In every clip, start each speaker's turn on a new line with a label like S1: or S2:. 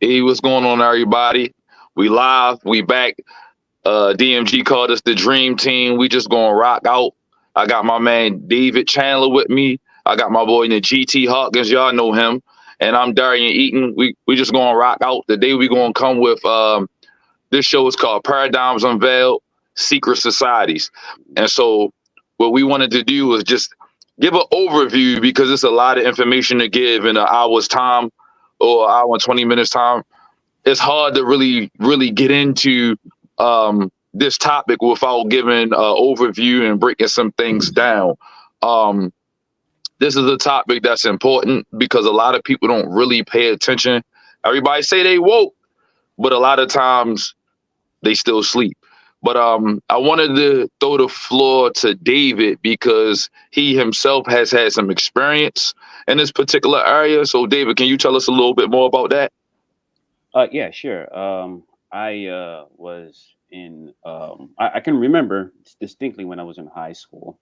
S1: Hey, what's going on, everybody? We live. We back. DMG called us the Dream Team. We just gonna rock out. I got my man David Chandler with me. I got my boy GT Hawkins. Y'all know him. And I'm Darian Eaton. We just gonna rock out. Today we gonna come with this show is called Paradigms Unveiled, Secret Societies. And so what we wanted to do was just give an overview because it's a lot of information to give in an hour's time or hour and 20 minutes time. It's hard to really get into this topic without giving an overview and breaking some things down. Um, this is a topic that's important because a lot of people don't really pay attention. Everybody say they woke, but a lot of times they still sleep. But I wanted to throw the floor to David because he himself has had some experience in this particular area. So, David, can you tell us a little bit more about that?
S2: Yeah, sure. I was in, I can remember distinctly when I was in high school,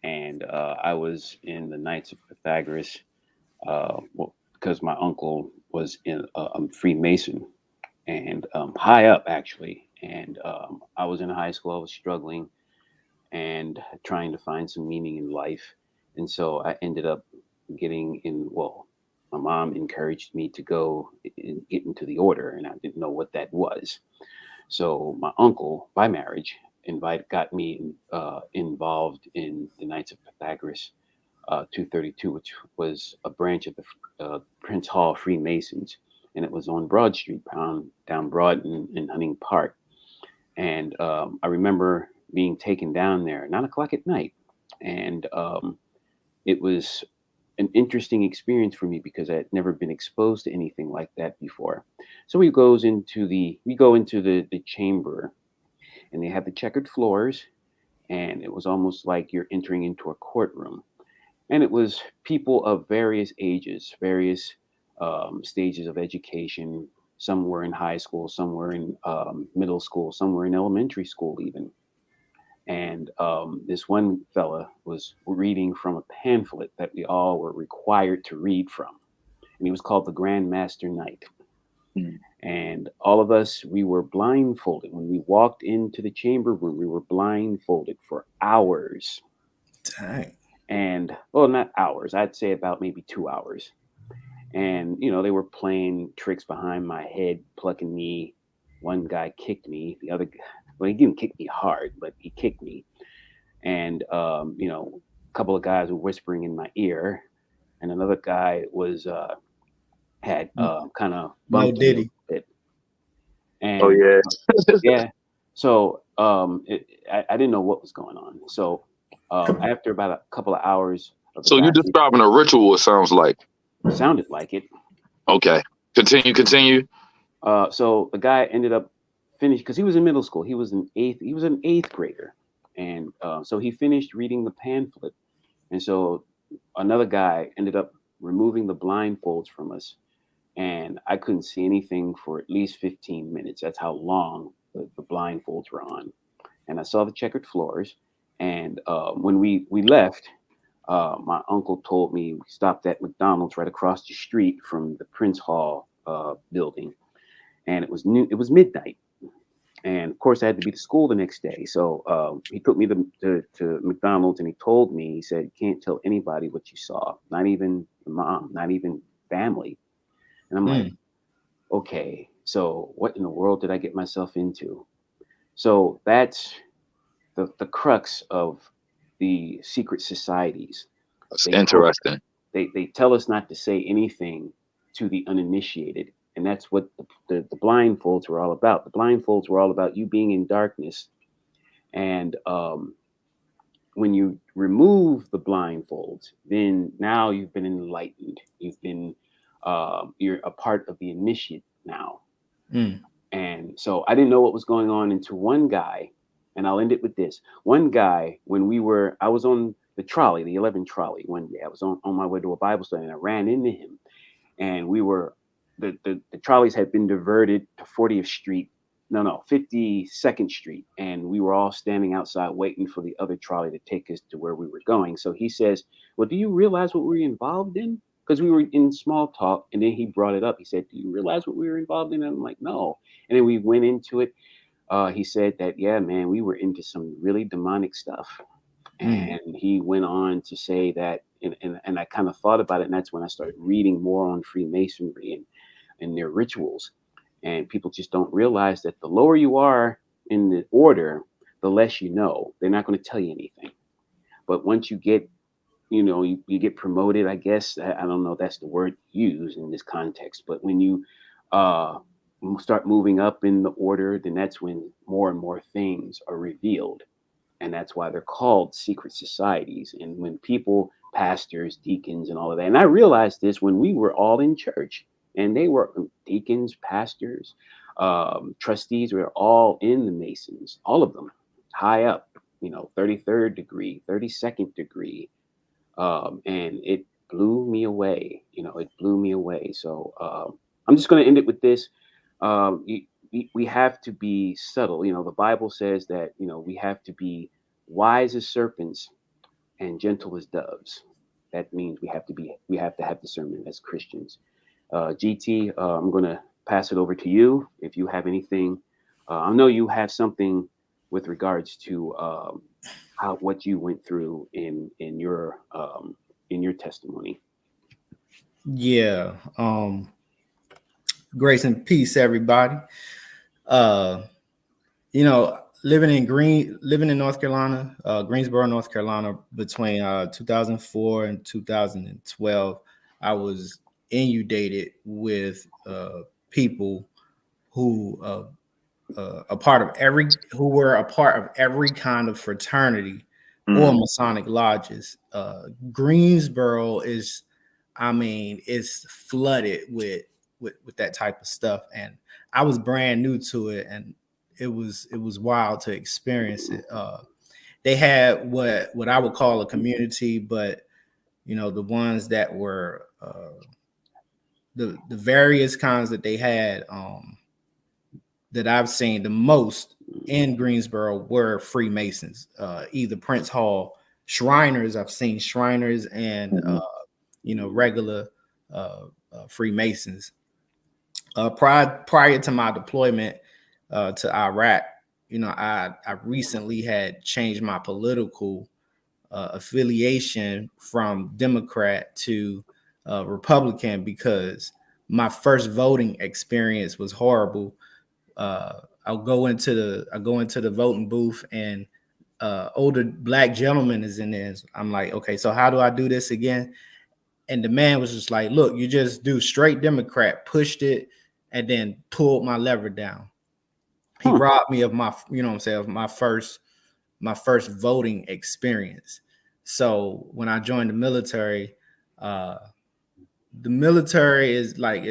S2: and I was in the Knights of Pythagoras, because my uncle was in Freemason, and high up actually. And I was in high school, I was struggling and trying to find some meaning in life. And so I ended up getting in, well, my mom encouraged me to go get into the order, and I didn't know what that was. So my uncle, by marriage, got me involved in the Knights of Pythagoras 232, which was a branch of the Prince Hall Freemasons, and it was on Broad Street, down Broad in Hunting Park. And I remember being taken down there at 9 o'clock at night, and it was an interesting experience for me because I had never been exposed to anything like that before. So we go into the chamber, and they have the checkered floors, and it was almost like you're entering into a courtroom. And it was people of various ages, various stages of education. Some were in high school, some were in middle school, some were in elementary school even. And this one fella was reading from a pamphlet that we all were required to read from. And he was called the Grand Master Knight.
S1: Mm.
S2: And all of us, we were blindfolded. When we walked into the chamber room, we were blindfolded for hours.
S3: Dang.
S2: And, well, not hours, I'd say about maybe 2 hours. And, they were playing tricks behind my head, plucking me. One guy kicked me. The other, well, he didn't kick me hard, but he kicked me. And, a couple of guys were whispering in my ear. And another guy had kind of bumped me a little bit. And,
S1: Oh, yeah.
S2: yeah. So I didn't know what was going on. So after about a couple of hours.
S1: So you're describing a ritual, it sounds like.
S2: Sounded like it.
S1: Okay. Continue.
S2: So the guy ended up finished because he was in middle school. He was an eighth grader. And so he finished reading the pamphlet. And so another guy ended up removing the blindfolds from us. And I couldn't see anything for at least 15 minutes. That's how long the blindfolds were on. And I saw the checkered floors. And when we left, my uncle told me we stopped at McDonald's right across the street from the Prince Hall building. And it was midnight. And of course, I had to be to school the next day. So he took me to McDonald's, and he told me, he said, "You can't tell anybody what you saw, not even your mom, not even family." And I'm like, okay, so what in the world did I get myself into? So that's the crux of the secret societies.
S1: That's interesting.
S2: They tell us not to say anything to the uninitiated. And that's what the blindfolds were all about. The blindfolds were all about you being in darkness. And when you remove the blindfolds, then now you've been enlightened. You've been, you're a part of the initiate now. And so I didn't know what was going on until one guy, and I'll end it with this. One guy, I was on the trolley, the 11 trolley one day. I was on my way to a Bible study, and I ran into him. And the trolleys had been diverted to 52nd Street. And we were all standing outside waiting for the other trolley to take us to where we were going. So he says, "Well, do you realize what we're involved in?" because we were in small talk, and then he brought it up. He said, "Do you realize what we were involved in?" And I'm like, "No." And then we went into it. He said that, yeah, man, we were into some really demonic stuff. And he went on to say that, and I kind of thought about it, and that's when I started reading more on Freemasonry and their rituals. And people just don't realize that the lower you are in the order, the less you know. They're not going to tell you anything. But once you get, you get promoted, I guess, I don't know if that's the word used in this context, but when you uh, start moving up in the order, then that's when more and more things are revealed. And that's why they're called secret societies. And when people, pastors, deacons, and all of that, and I realized this when we were all in church, and they were deacons, pastors, trustees, were all in the Masons, all of them, high up, 33rd degree, 32nd degree. And it blew me away. It blew me away. So I'm just going to end it with this. We have to be subtle. The Bible says that, we have to be wise as serpents and gentle as doves. That means we have to have discernment as Christians. GT, I'm going to pass it over to you. If you have anything, I know you have something with regards to what you went through in your testimony.
S3: Yeah. Grace and peace, everybody. Living in North Carolina, Greensboro, North Carolina, between 2004 and 2012, I was inundated with people who were a part of every kind of fraternity or Masonic lodges. Greensboro is flooded with that type of stuff, and I was brand new to it, and it was wild to experience it. They had what I would call a community, but the ones that were the various kinds that they had that I've seen the most in Greensboro were Freemasons, either Prince Hall, Shriners. I've seen Shriners and regular Freemasons. Prior to my deployment to Iraq, I recently had changed my political affiliation from Democrat to Republican because my first voting experience was horrible. I go into the voting booth, and older black gentleman is in there. I'm like, okay, so how do I do this again? And the man was just like, look, you just do straight Democrat, pushed it, and then pulled my lever down. He robbed me of my, of my first voting experience. So when I joined the military is like,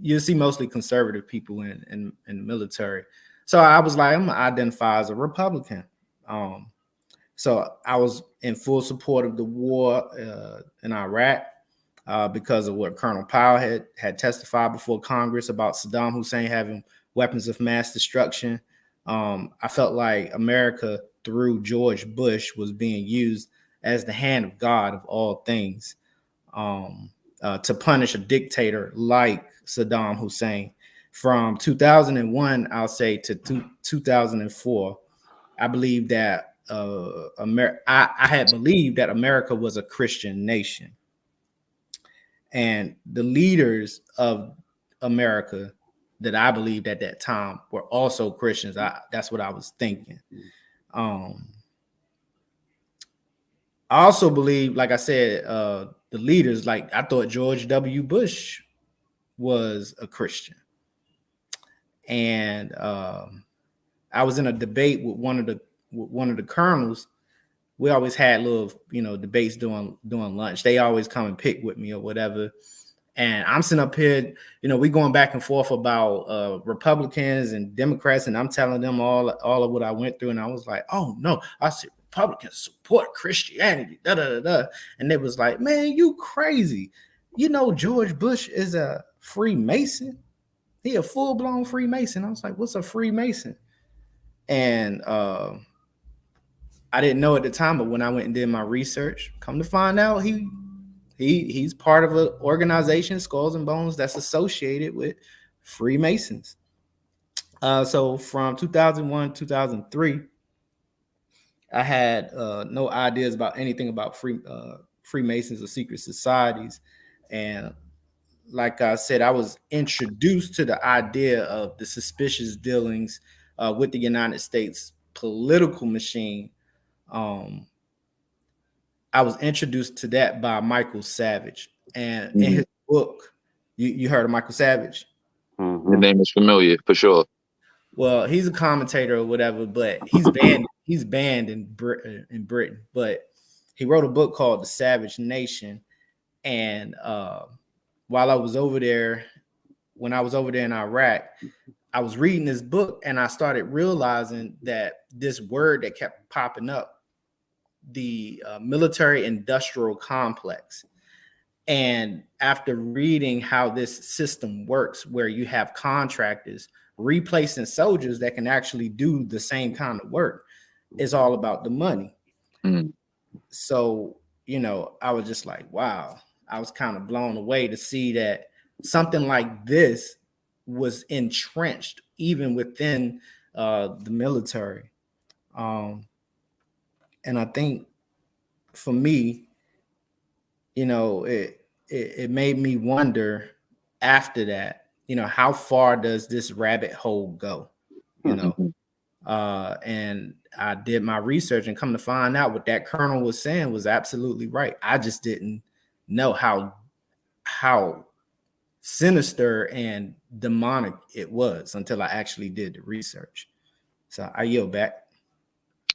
S3: you'll see mostly conservative people in the military. So I was like, I'm gonna identify as a Republican. So I was in full support of the war in Iraq because of what Colonel Powell had testified before Congress about Saddam Hussein having weapons of mass destruction. I felt like America, through George Bush, was being used as the hand of God of all things to punish a dictator like Saddam Hussein. From 2001, I'll say, to 2004, I believe that I had believed that America was a Christian nation, and the leaders of America that I believed at that time were also Christians. That's what I was thinking. I also believe, like I said, the leaders, like I thought George W. Bush was a Christian. And I was in a debate with one of the colonels. We always had little, debates during lunch. They always come and pick with me or whatever. And I'm sitting up here, we going back and forth about Republicans and Democrats, and I'm telling them all of what I went through. And I was like, oh no, I said Republicans support Christianity, da da da da. And they was like, man, you crazy. George Bush is a Freemason. He a full-blown Freemason. I was like, what's a Freemason? And I didn't know at the time, but when I went and did my research, come to find out, he He's part of an organization, Skulls and Bones, that's associated with Freemasons. So from 2001 2003, I had no ideas about anything about Freemasons or secret societies, and like I said, I was introduced to the idea of the suspicious dealings with the United States political machine. Um, I was introduced to that by Michael Savage, and in
S1: Mhm.
S3: his book, you heard of Michael Savage?
S1: The name is familiar for sure.
S3: Well, he's a commentator or whatever, but he's banned. He's banned in Britain, but he wrote a book called The Savage Nation. And while I was over there, when I was over there in Iraq, I was reading this book and I started realizing that this word that kept popping up, the military industrial complex. And after reading how this system works, where you have contractors replacing soldiers that can actually do the same kind of work, it's all about the money.
S1: Mm.
S3: So, I was just like, wow, I was kind of blown away to see that something like this was entrenched even within the military. Um, and I think for me, it made me wonder after that, how far does this rabbit hole go? You know,
S1: Mhm.
S3: and I did my research and come to find out what that colonel was saying was absolutely right. I just didn't know how sinister and demonic it was until I actually did the research. So I yield back.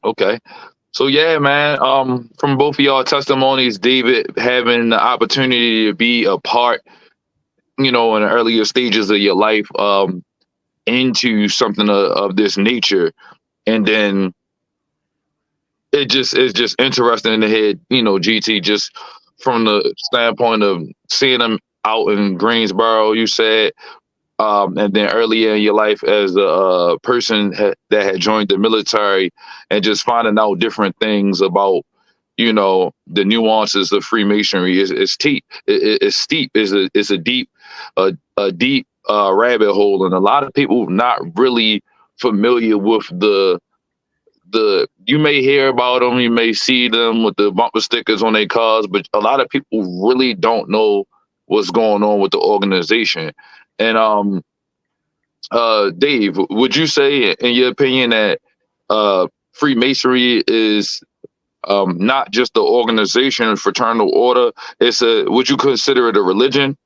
S1: Okay. So yeah, man. From both of y'all testimonies, David having the opportunity to be a part, in the earlier stages of your life, into something of this nature, and then it's just interesting in the head, GT, just from the standpoint of seeing them out in Greensboro, you said, and then earlier in your life as a person that had joined the military, and just finding out different things about, the nuances of Freemasonry is steep. It's steep. It's a deep, a deep rabbit hole, and a lot of people not really familiar with the. You may hear about them, you may see them with the bumper stickers on their cars, but a lot of people really don't know what's going on with the organization. And Dave, would you say, in your opinion, that Freemasonry is not just the organization, fraternal order? Would you consider it a religion?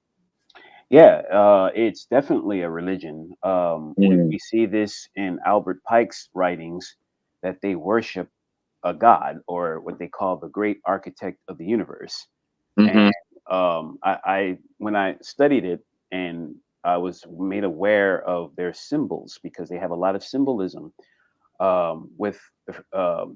S2: Yeah, it's definitely a religion. We
S1: Mm.
S2: see this in Albert Pike's writings that they worship a god, or what they call the great architect of the universe. And
S1: Mm-hmm.
S2: I when I studied it, and I was made aware of their symbols, because they have a lot of symbolism. With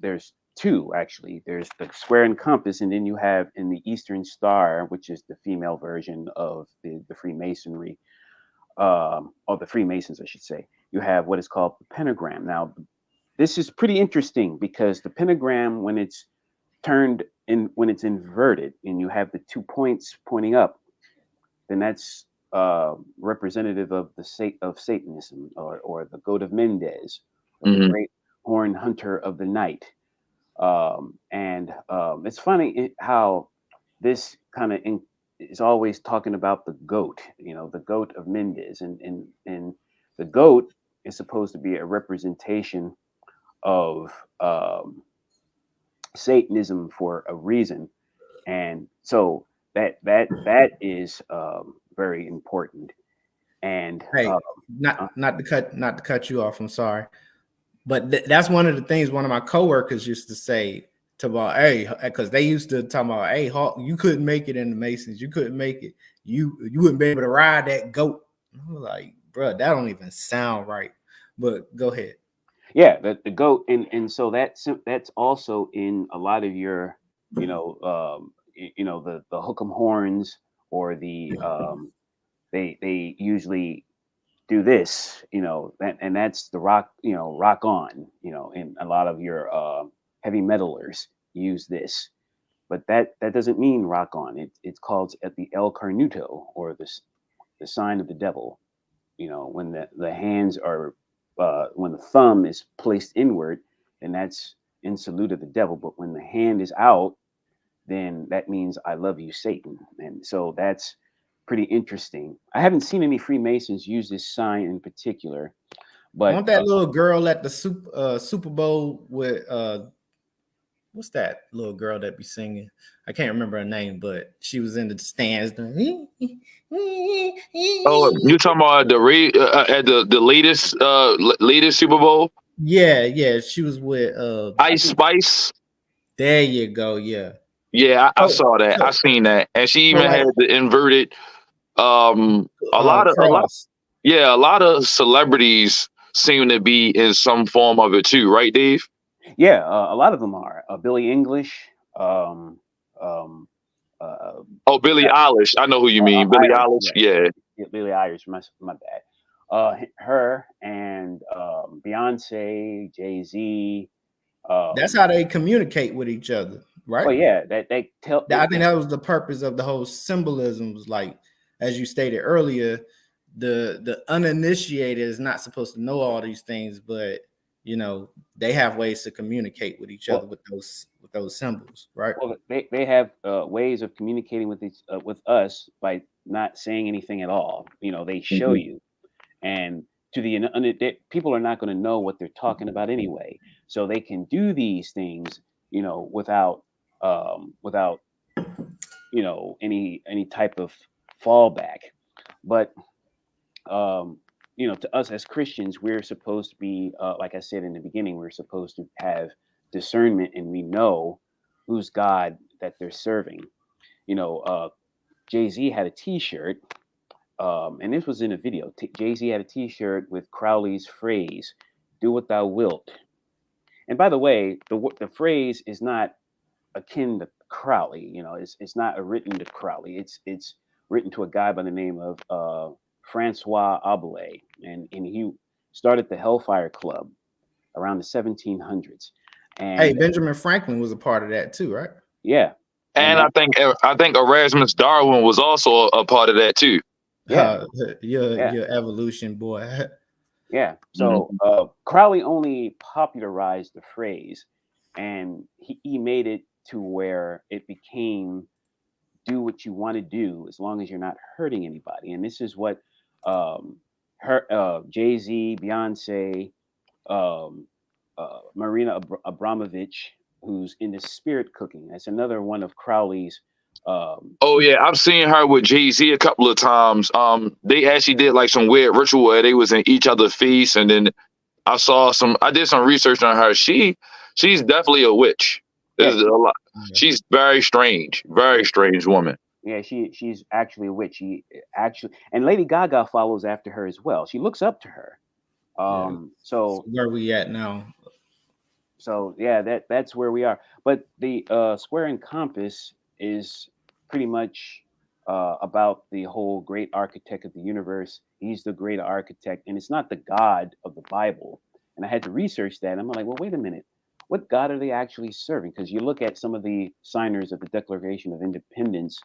S2: There's two, actually. There's the square and compass, and then you have in the Eastern Star, which is the female version of the Freemasonry, or the Freemasons, I should say. You have what is called the pentagram. Now, this is pretty interesting, because the pentagram, when it's when it's inverted, and you have the 2 points pointing up, then that's representative of of Satanism, or the goat of Mendez, or the
S1: Mm-hmm.
S2: great horn hunter of the night. And It's funny how this kind of is always talking about the goat, the goat of Mendez, and the goat is supposed to be a representation of Satanism for a reason. And so that is very important. And
S3: Hey,
S2: uh,
S3: not to cut you off. I'm sorry. But that's one of the things one of my coworkers used to say to about, hey, because they used to talk about, hey, Hawk, you couldn't make it in the Masons. You couldn't make it. You wouldn't be able to ride that goat. I was like, bro, that don't even sound right. But go ahead.
S2: yeah, the goat, and so that's also in a lot of your, the hook'em horns, or they usually do this, and that's the rock, rock on, and a lot of your heavy metalers use this. but that doesn't mean rock on. It's called at the El Carnuto, or the sign of the devil. You know, when the hands are when the thumb is placed inward, and that's in salute of the devil. But when the hand is out, then that means I love you, Satan. And so that's pretty interesting. I haven't seen any Freemasons use this sign in particular, but
S3: Wasn't that little girl at the Super Bowl with what's that little girl that be singing? I can't remember her name, but she was in the stands.
S1: Oh, you talking about at the latest Super Bowl?
S3: Yeah, she was with
S1: Ice Spice.
S3: There you go. Yeah.
S1: Yeah, I saw that. I seen that, and she even had the inverted. A lot of celebrities seem to be in some form of it too, right, Dave?
S2: Yeah, a lot of them are. Billie English.
S1: Billie Eilish. I know who you mean. Billie Eilish. Yeah.
S2: Billie Eilish. My bad. Her and Beyonce, Jay-Z.
S3: That's how they communicate with each other, right?
S2: Oh yeah, they tell.
S3: I think that was the purpose of the whole symbolism. Was like, as you stated earlier, the uninitiated is not supposed to know all these things, but you know they have ways to communicate with each other with those symbols, right?
S2: Well, they have ways of communicating with us by not saying anything at all. You know, they show you, and to the people are not going to know what they're talking about anyway, so they can do these things, you know, without you know any type of fallback. But you know, to us as Christians, we're supposed to be, like I said in the beginning, we're supposed to have discernment, and we know who's God that they're serving. You know, Jay-Z had a T-shirt, and this was in a video. Jay-Z had a T-shirt with Crowley's phrase, "Do what thou wilt." And by the way, the phrase is not akin to Crowley. You know, it's not written to Crowley. It's written to a guy by the name of Francois Abelais, and he started the Hellfire Club around the 1700s. And
S3: hey, Benjamin Franklin was a part of that too, right?
S2: Yeah,
S1: and I think Erasmus Darwin was also a part of that too.
S3: Yeah, your evolution boy.
S2: Yeah. So Crowley only popularized the phrase, and he made it to where it became do what you want to do as long as you're not hurting anybody. And this is what Jay-Z, Beyonce, Marina Abramovich, who's into spirit cooking. That's another one of Crowley's.
S1: Oh yeah, I've seen her with Jay-Z a couple of times. They actually did like some weird ritual where they was in each other's face, and then I did some research on her. She's definitely a witch. There's a lot. She's very strange woman.
S2: Yeah, she's actually a witch. And Lady Gaga follows after her as well. She looks up to her. So
S3: where we at now?
S2: So yeah, that's where we are. But the square and compass is pretty much about the whole great architect of the universe. He's the great architect, and it's not the God of the Bible. And I had to research that. I'm like, well, wait a minute. What God are they actually serving? Because you look at some of the signers of the Declaration of Independence,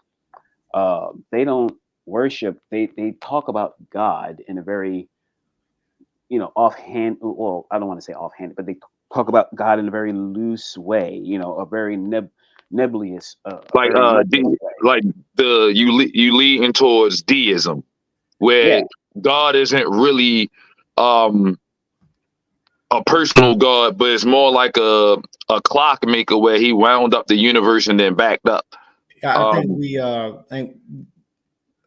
S2: they don't worship. They talk about God in a very, you know, offhand. Well, I don't want to say offhand, but they talk about God in a very loose way. You know, a very nebulous.
S1: You leading towards deism, where God isn't really a personal God, but it's more like a clockmaker where he wound up the universe and then backed up.
S3: I think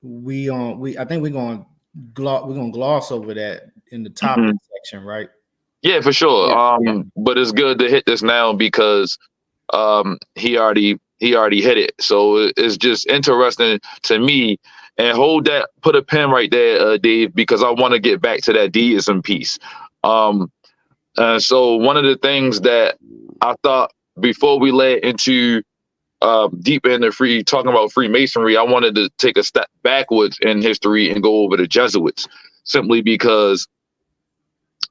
S3: we're gonna gloss over that in the topic section, right?
S1: Yeah, for sure. But it's good to hit this now because he already hit it. So it's just interesting to me. And put a pin right there, Dave, because I want to get back to that deism piece. So one of the things that I thought before we led into deep into talking about Freemasonry, I wanted to take a step backwards in history and go over the Jesuits, simply because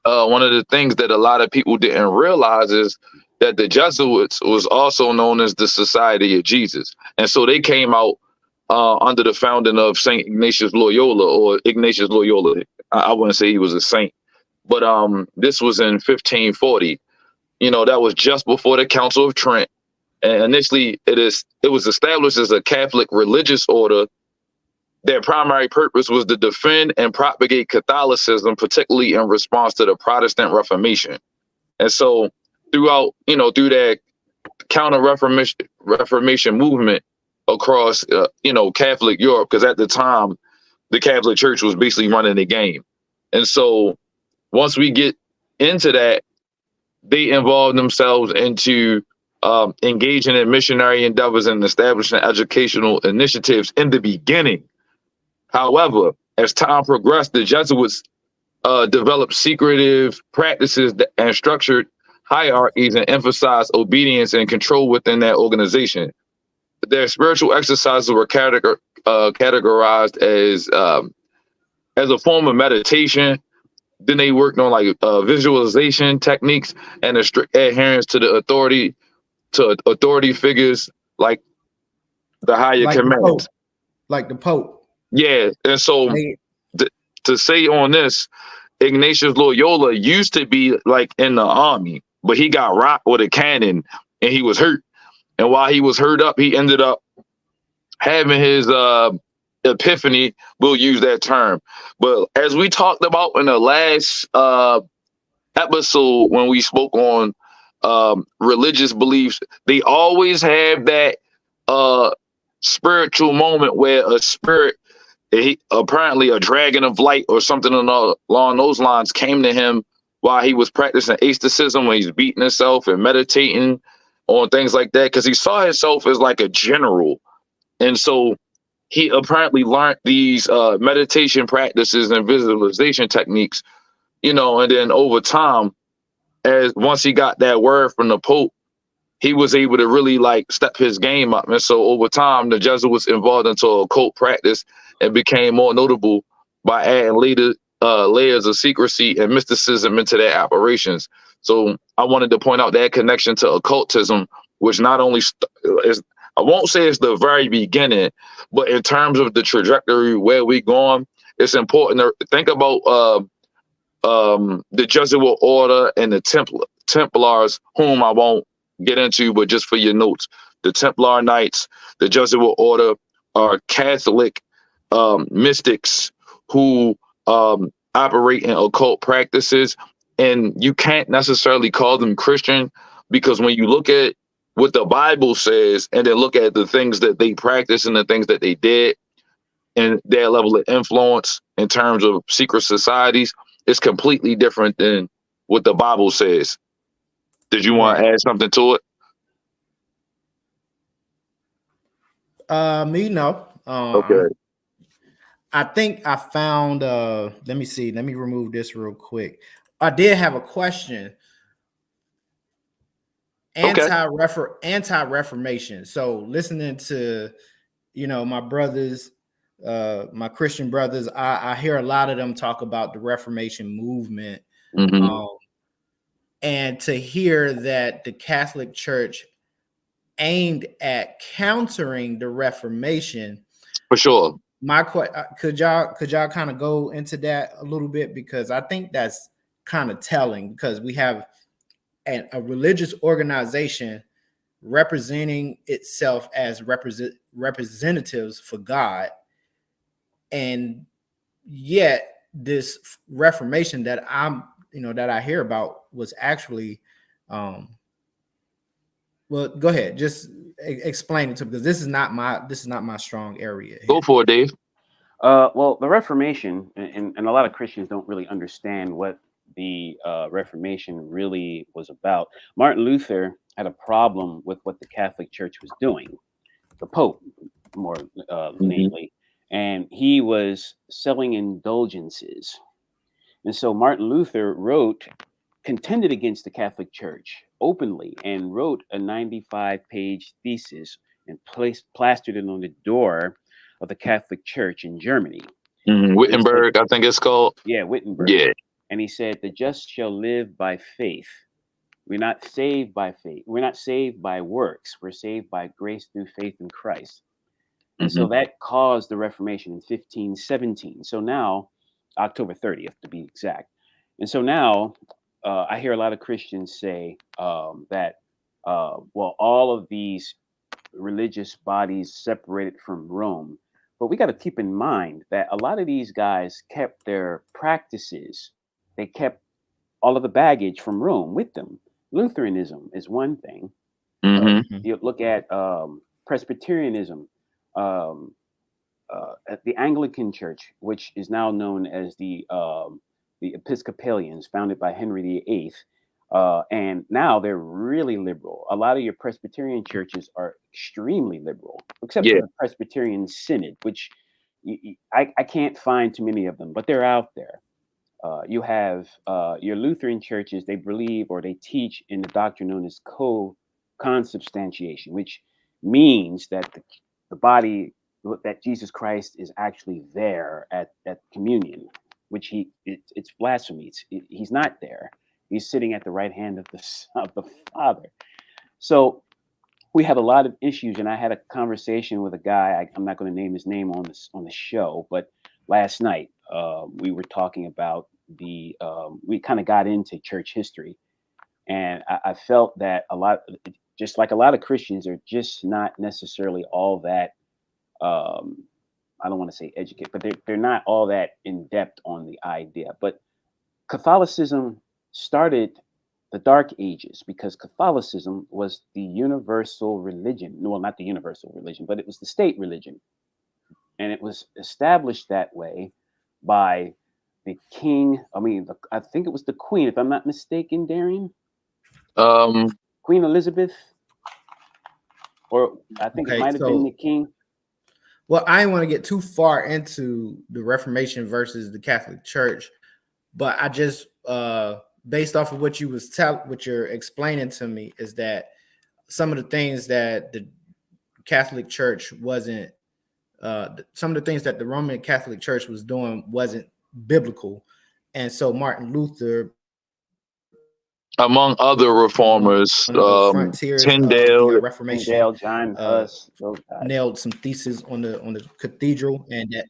S1: one of the things that a lot of people didn't realize is that the Jesuits was also known as the Society of Jesus. And so they came out under the founding of Saint Ignatius Loyola, or Ignatius Loyola. I wouldn't say he was a saint, but this was in 1540. You know, that was just before the Council of Trent. And initially, it was established as a Catholic religious order. Their primary purpose was to defend and propagate Catholicism, particularly in response to the Protestant Reformation. And so, through that counter Reformation movement across, Catholic Europe, because at the time, the Catholic Church was basically running the game. And so, once we get into that, they involved themselves into engaging in missionary endeavors and establishing educational initiatives in the beginning. However, as time progressed, the Jesuits developed secretive practices and structured hierarchies and emphasized obedience and control within that organization. Their spiritual exercises were categorized as a form of meditation. Then they worked on visualization techniques and a strict adherence to the authority figures like the higher commands.
S3: Like the Pope.
S1: Yeah. And so to say on this, Ignatius Loyola used to be like in the army, but he got rocked with a cannon and he was hurt. And while he was hurt up, he ended up having his epiphany. We'll use that term. But as we talked about in the last episode, when we spoke on religious beliefs, they always have that spiritual moment where a spirit, apparently a dragon of light or something along those lines, came to him while he was practicing asceticism, when he's beating himself and meditating on things like that, because he saw himself as like a general. And so he apparently learned these meditation practices and visualization techniques, and then over time, once he got that word from the Pope, he was able to really step his game up. And so over time, the Jesuits involved into occult practice and became more notable by adding layers of secrecy and mysticism into their operations. So I wanted to point out that connection to occultism, which not only is, I won't say it's the very beginning, but in terms of the trajectory where we're going, it's important to think about the Jesuit order and the Templars, whom I won't get into, but just for your notes, the Templar Knights, the Jesuit order, are Catholic mystics who operate in occult practices, and you can't necessarily call them Christian, because when you look at what the Bible says and then look at the things that they practice and the things that they did and their level of influence in terms of secret societies, it's completely different than what the Bible says. Did you want to add something to it?
S3: Me, no.
S1: Okay.
S3: I think I found, let me see. Let me remove this real quick. I did have a question. Anti-Reformation. So listening to, my brothers, my Christian brothers, I hear a lot of them talk about the Reformation movement.
S1: Mm-hmm.
S3: And to hear that the Catholic Church aimed at countering the Reformation.
S1: For sure.
S3: Could y'all kind of go into that a little bit, because I think that's kind of telling, because we have a religious organization representing itself as representatives for God, and yet this Reformation that that I hear about was actually well, go ahead, just explain it to me, because this is not my strong area here.
S1: Go for it, Dave.
S2: Well, the Reformation, and a lot of Christians don't really understand what the Reformation really was about. Martin Luther had a problem with what the Catholic Church was doing, the Pope more namely, and he was selling indulgences. And so Martin Luther contended against the Catholic Church openly, and wrote a 95-page thesis and plastered it on the door of the Catholic Church in Germany.
S1: Wittenberg, I think it's called.
S2: Yeah, Wittenberg.
S1: Yeah.
S2: And he said, "The just shall live by faith." We're not saved by faith. We're not saved by works. We're saved by grace through faith in Christ. And so that caused the Reformation in 1517. So now, October 30th to be exact. And so now I hear a lot of Christians say that, well, all of these religious bodies separated from Rome. But we got to keep in mind that a lot of these guys kept their practices, they kept all of the baggage from Rome with them. Lutheranism is one thing. You look at Presbyterianism, at the Anglican Church, which is now known as the Episcopalians, founded by Henry VIII. And now they're really liberal. A lot of your Presbyterian churches are extremely liberal, except for the Presbyterian Synod, which I can't find too many of them, but they're out there. You have your Lutheran churches, they believe or they teach in the doctrine known as consubstantiation, which means that the body, that Jesus Christ is actually there at communion, which it's blasphemy. He's not there. He's sitting at the right hand of the Father. So we have a lot of issues, and I had a conversation with a guy. I'm not going to name his name on the show, but last night we were talking about we kind of got into church history, and I felt that just like a lot of Christians are just not necessarily all that. I don't want to say educated, but they're not all that in depth on the idea. But Catholicism started the Dark Ages because Catholicism was the universal religion. Well, not the universal religion, but it was the state religion. And it was established that way by the king. I think it was the queen, if I'm not mistaken, Darian. Queen Elizabeth. Or I think it might have been the king.
S3: Well, I didn't want to get too far into the Reformation versus the Catholic Church, but I just based off of what you're explaining to me is that some of the things that the Catholic Church wasn't, some of the things that the Roman Catholic Church was doing wasn't biblical, and so Martin Luther,
S1: among other reformers, Tyndale,
S3: Reformation,
S2: Tyndale, John Huss,
S3: nailed some theses on the cathedral, and that.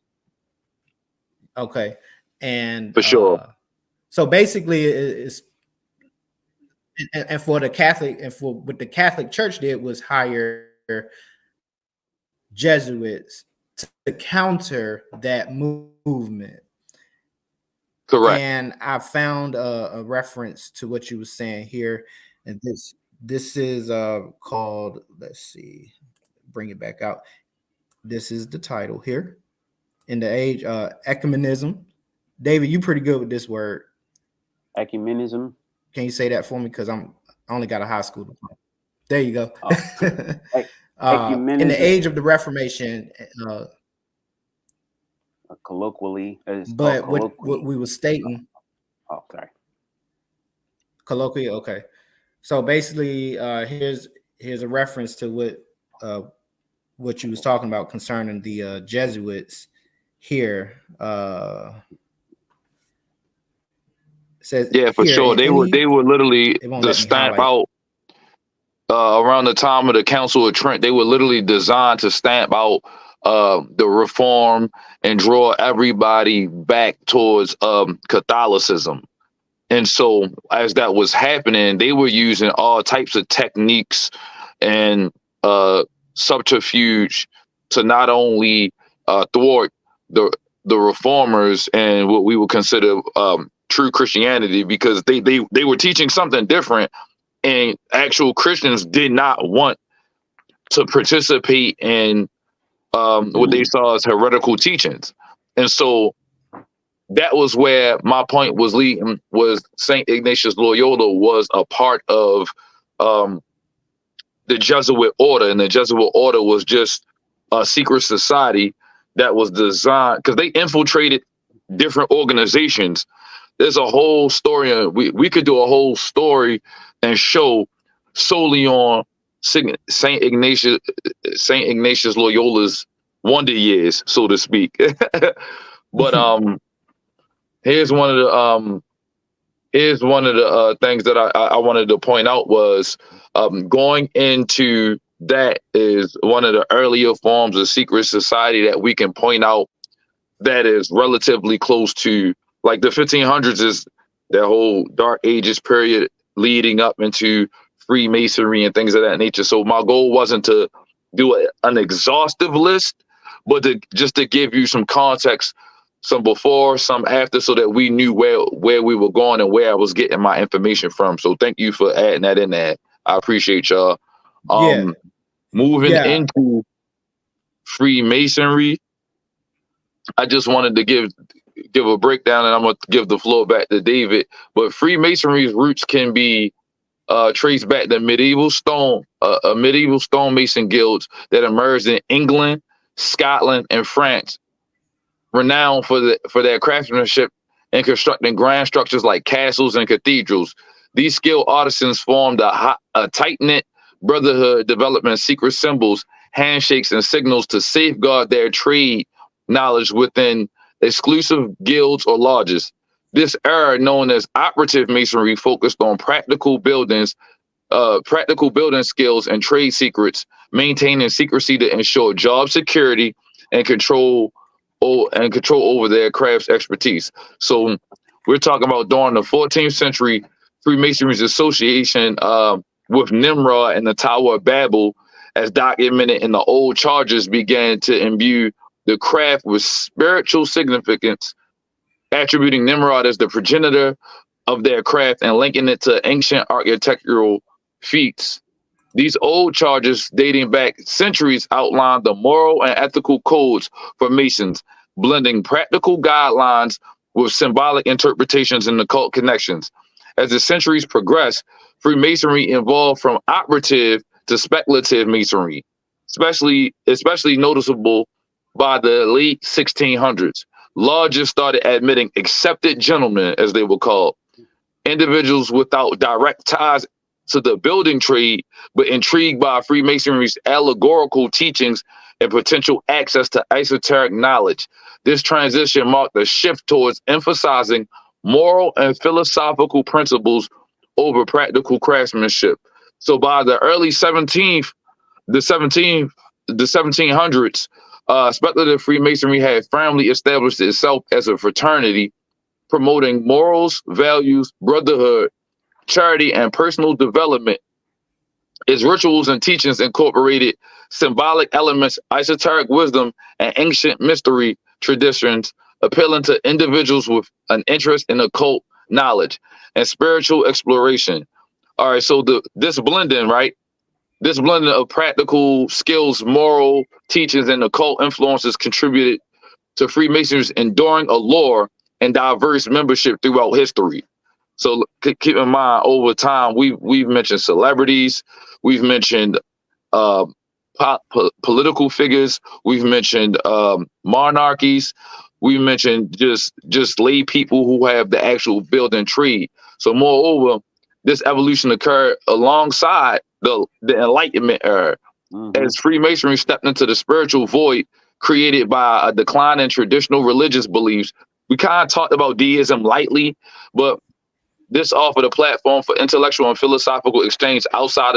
S3: Okay, and
S1: for sure.
S3: So basically, it's and for the Catholic and for what the Catholic Church did was hire Jesuits to counter that movement.
S1: Correct.
S3: And I found a reference to what you were saying here, and this is called. Let's see, bring it back out. This is the title here. In the age ecumenism. David, you pretty good with this word.
S2: Ecumenism.
S3: Can you say that for me? Because I only got a high school diploma. There you go.
S2: Ecumenism.
S3: In the age of the Reformation,
S2: colloquially,
S3: but what we were stating.
S2: Oh, sorry.
S3: Colloquially, okay. So basically, here's a reference to what you was talking about concerning the Jesuits here. Says,
S1: yeah, for sure. They were literally to stamp out around the time of the Council of Trent. They were literally designed to stamp out the reform and draw everybody back towards Catholicism. And so as that was happening, they were using all types of techniques and subterfuge to not only thwart the reformers and what we would consider true Christianity, because they were teaching something different, and actual Christians did not want to participate in what they saw as heretical teachings. And so that was where my point was leading, was St. Ignatius Loyola was a part of the Jesuit order, and the Jesuit order was just a secret society that was designed, because they infiltrated different organizations. There's a whole story. We could do a whole story and show solely on Saint Ignatius Loyola's wonder years, so to speak. But here's one of here's one of the things that I wanted to point out was going into that is one of the earlier forms of secret society that we can point out that is relatively close to, like, the 1500s is that whole Dark Ages period leading up into Freemasonry and things of that nature. So my goal wasn't to do an exhaustive list, but just to give you some context, some before, some after, so that we knew where we were going and where I was getting my information from. So thank you for adding that in there. I appreciate y'all. Moving into Freemasonry, I just wanted to give a breakdown, and I'm going to give the floor back to David. But Freemasonry's roots can be traced back to medieval stonemason guilds that emerged in England, Scotland, and France, renowned for their craftsmanship in constructing grand structures like castles and cathedrals. These skilled artisans formed a tight-knit brotherhood, developing secret symbols, handshakes, and signals to safeguard their trade knowledge within exclusive guilds or lodges. This era, known as operative masonry, focused on practical building skills and trade secrets, maintaining secrecy to ensure job security and control over their craft's expertise. So we're talking about during the 14th century, Freemasonry's association with Nimrod and the Tower of Babel, as documented in the old charges, began to imbue the craft with spiritual significance, attributing Nimrod as the progenitor of their craft and linking it to ancient architectural feats. These old charges, dating back centuries, outlined the moral and ethical codes for Masons, blending practical guidelines with symbolic interpretations and occult connections. As the centuries progressed, Freemasonry evolved from operative to speculative masonry, especially noticeable by the late 1600s. Lodges started admitting accepted gentlemen, as they were called, individuals without direct ties to the building trade, but intrigued by Freemasonry's allegorical teachings and potential access to esoteric knowledge. This transition marked a shift towards emphasizing moral and philosophical principles over practical craftsmanship. So by the early 1700s, speculative Freemasonry had firmly established itself as a fraternity, promoting morals, values, brotherhood, charity, and personal development. Its rituals and teachings incorporated symbolic elements, esoteric wisdom, and ancient mystery traditions, appealing to individuals with an interest in occult knowledge and spiritual exploration. All right, so this blending of practical skills, moral teachings, and occult influences contributed to Freemasonry's enduring allure and diverse membership throughout history. So keep in mind, over time, we've mentioned celebrities, we've mentioned political figures, we've mentioned monarchies, we've mentioned just lay people who have the actual building trade. So moreover, this evolution occurred alongside the Enlightenment era, as Freemasonry stepped into the spiritual void created by a decline in traditional religious beliefs. We kind of talked about deism lightly, but this offered a platform for intellectual and philosophical exchange outside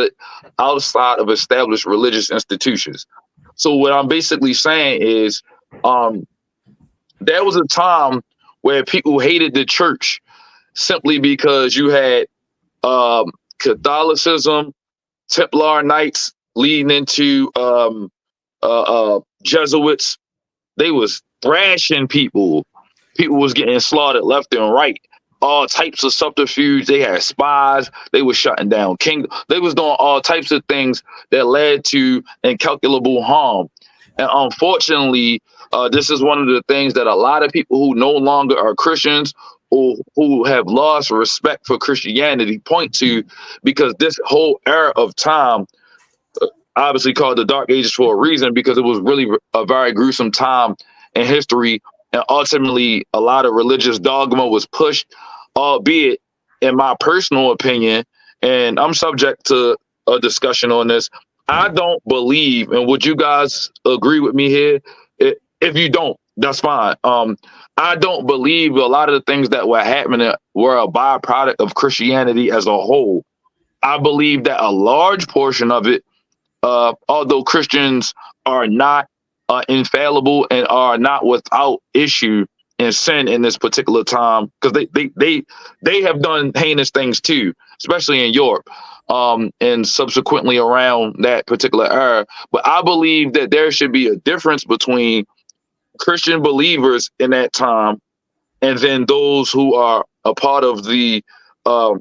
S1: of established religious institutions. So what I'm basically saying is, there was a time where people hated the church simply because you had Catholicism, Templar Knights leading into Jesuits. They was thrashing people. People was getting slaughtered left and right. All types of subterfuge. They had spies. They were shutting down kingdom. They was doing all types of things that led to incalculable harm. And unfortunately, this is one of the things that a lot of people who no longer are Christians or who have lost respect for Christianity point to, because this whole era of time, obviously called the Dark Ages for a reason, because it was really a very gruesome time in history. And ultimately, a lot of religious dogma was pushed, albeit, in my personal opinion, and I'm subject to a discussion on this, I don't believe, and would you guys agree with me here? If you don't, That's fine. I don't believe a lot of the things that were happening were a byproduct of Christianity as a whole. I believe that a large portion of it, although Christians are not infallible and are not without issue and sin in this particular time, because they have done heinous things too, especially in Europe, and subsequently around that particular era. But I believe that there should be a difference between Christian believers in that time and then those who are a part of the uh,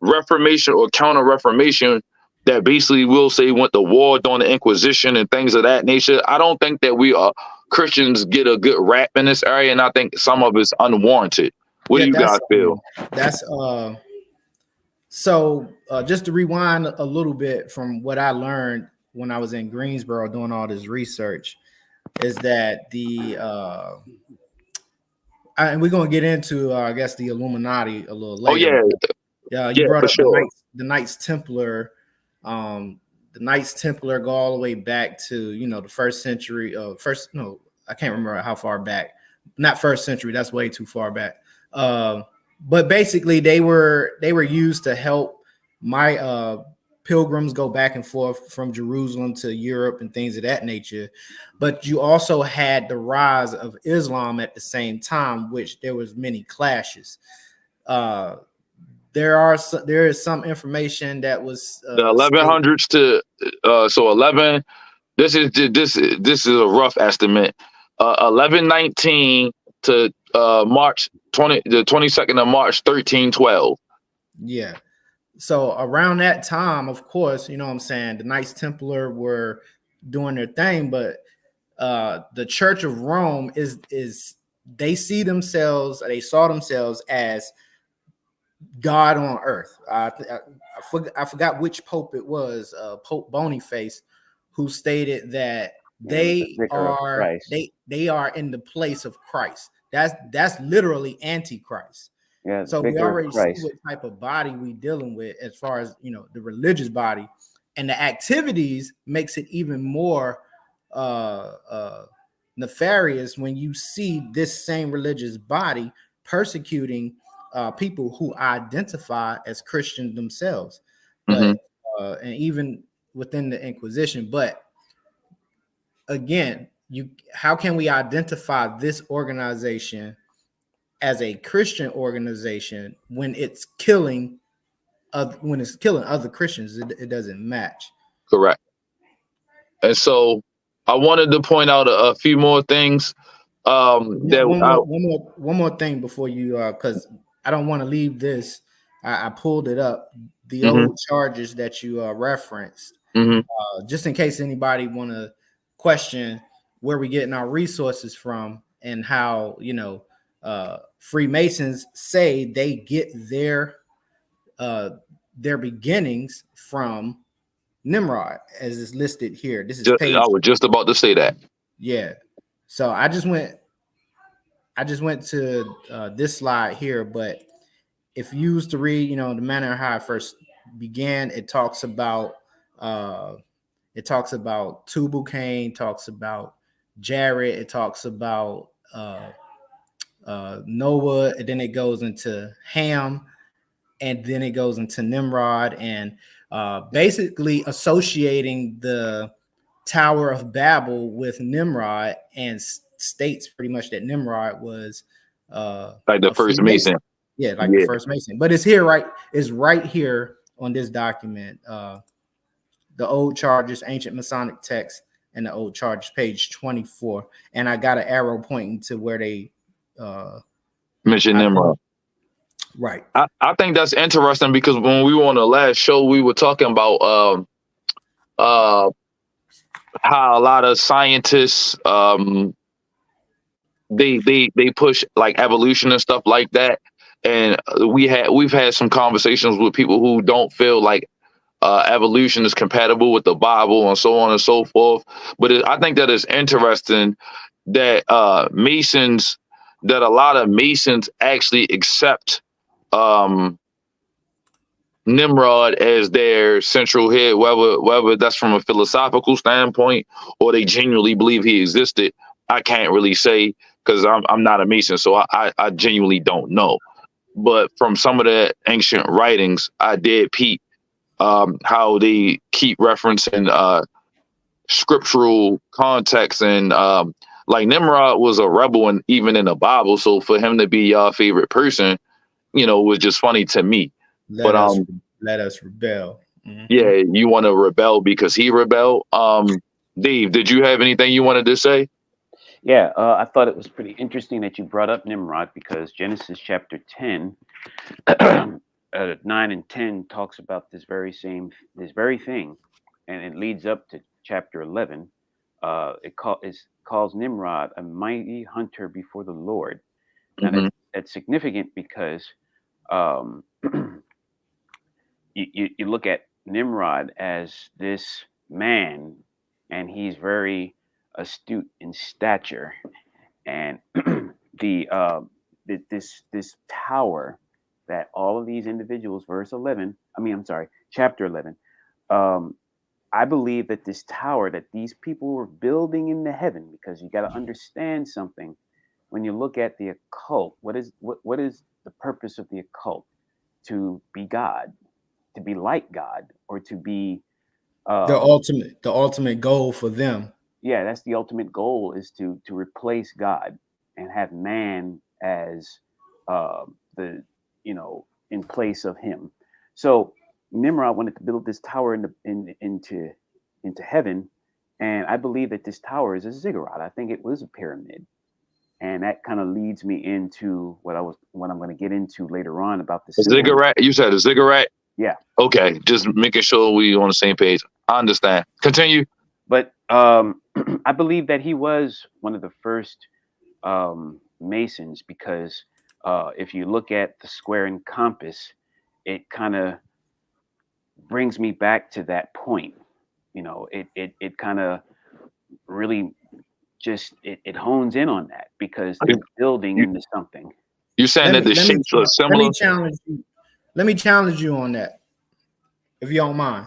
S1: Reformation or Counter Reformation that basically will say went to war during the Inquisition and things of that nature. I don't think that we are Christians get a good rap in this area, and I think some of it's unwarranted. What do you guys feel?
S3: That's so just to rewind a little bit from what I learned when I was in Greensboro doing all this research, is that and we're gonna get into I guess the Illuminati a little later.
S1: Oh
S3: yeah, you brought up
S1: sure.
S3: the Knights Templar. The Knights Templar go all the way back to the first century. I can't remember how far back. Not first century. That's way too far back. But basically, they were used to help my pilgrims go back and forth from Jerusalem to Europe and things of that nature. But you also had the rise of Islam at the same time, which there was many clashes. There is some information that was
S1: the 1100s to 11. This is a rough estimate. 1119 to March 20, the 22nd of March 1312.
S3: Yeah. So around that time, of course, you know what I'm saying, the Knights Templar were doing their thing, but the Church of Rome they saw themselves as God on earth. I forgot which pope it was, Pope Boniface, who stated that they are in the place of Christ. That's literally Antichrist.
S2: Yeah,
S3: so we already see what type of body we dealing with as far as the religious body, and the activities makes it even more nefarious when you see this same religious body persecuting people who identify as Christians themselves, but and even within the Inquisition. But again, how can we identify this organization as a Christian organization when it's killing other Christians? It doesn't match.
S1: Correct. And so I wanted to point out a few more things.
S3: One more thing before you, because I don't want to leave this. I pulled it up, the old charges that you referenced, just in case anybody want to question where we getting our resources from and how Freemasons say they get their beginnings from Nimrod, as is listed here. This is page.
S1: I was just about to say that.
S3: Yeah. So I just went to this slide here, but if you used to read, the manner how it first began, it talks about Tubal Cain, talks about Jared, it talks about Noah, and then it goes into Ham, and then it goes into Nimrod, and basically associating the Tower of Babel with Nimrod, and states pretty much that Nimrod was
S1: like the first Mason.
S3: Yeah, like the first Mason. But it's right here on this document. The old charges, ancient Masonic text, and the old charges, page 24. And I got an arrow pointing to where they
S1: mention Nimrod.
S3: Right.
S1: I think that's interesting because when we were on the last show, we were talking about how a lot of scientists they push like evolution and stuff like that, and we've had some conversations with people who don't feel like evolution is compatible with the Bible and so on and so forth. But I think that it's interesting that a lot of Masons actually accept Nimrod as their central head, whether that's from a philosophical standpoint or they genuinely believe he existed. I can't really say because I'm not a Mason, so I genuinely don't know. But from some of the ancient writings, I did peep how they keep referencing scriptural context, and like Nimrod was a rebel, and even in the Bible. So for him to be your favorite person, was just funny to me.
S3: Let us rebel. Mm-hmm.
S1: Yeah, you want to rebel because he rebelled. Dave, did you have anything you wanted to say?
S2: Yeah, I thought it was pretty interesting that you brought up Nimrod, because Genesis chapter 10, 9 and 10 talks about this very thing, and it leads up to chapter 11. It calls Nimrod a mighty hunter before the Lord. Now that's significant because you look at Nimrod as this man, and he's very astute in stature, and this tower that all of these individuals, chapter 11, I believe that this tower that these people were building in the heaven, because you got to understand something. When you look at the occult, what is the purpose of the occult? To be God, to be like God, or to be
S3: the ultimate goal for them.
S2: Yeah, that's the ultimate goal, is to replace God and have man as in place of him. So Nimrod wanted to build this tower into heaven, and I believe that this tower is a ziggurat. I think it was a pyramid, and that kind of leads me into what I'm going to get into later on about the
S1: ziggurat. You said a ziggurat?
S2: Yeah.
S1: Okay, just making sure we on the same page. I understand. Continue.
S2: But I believe that he was one of the first Masons, because if you look at the square and compass, it kind of brings me back to that point. It kind of really just it hones in on that, because they're building into something.
S1: You're saying that the shapes are similar?
S3: Let me challenge you on that, if you don't mind.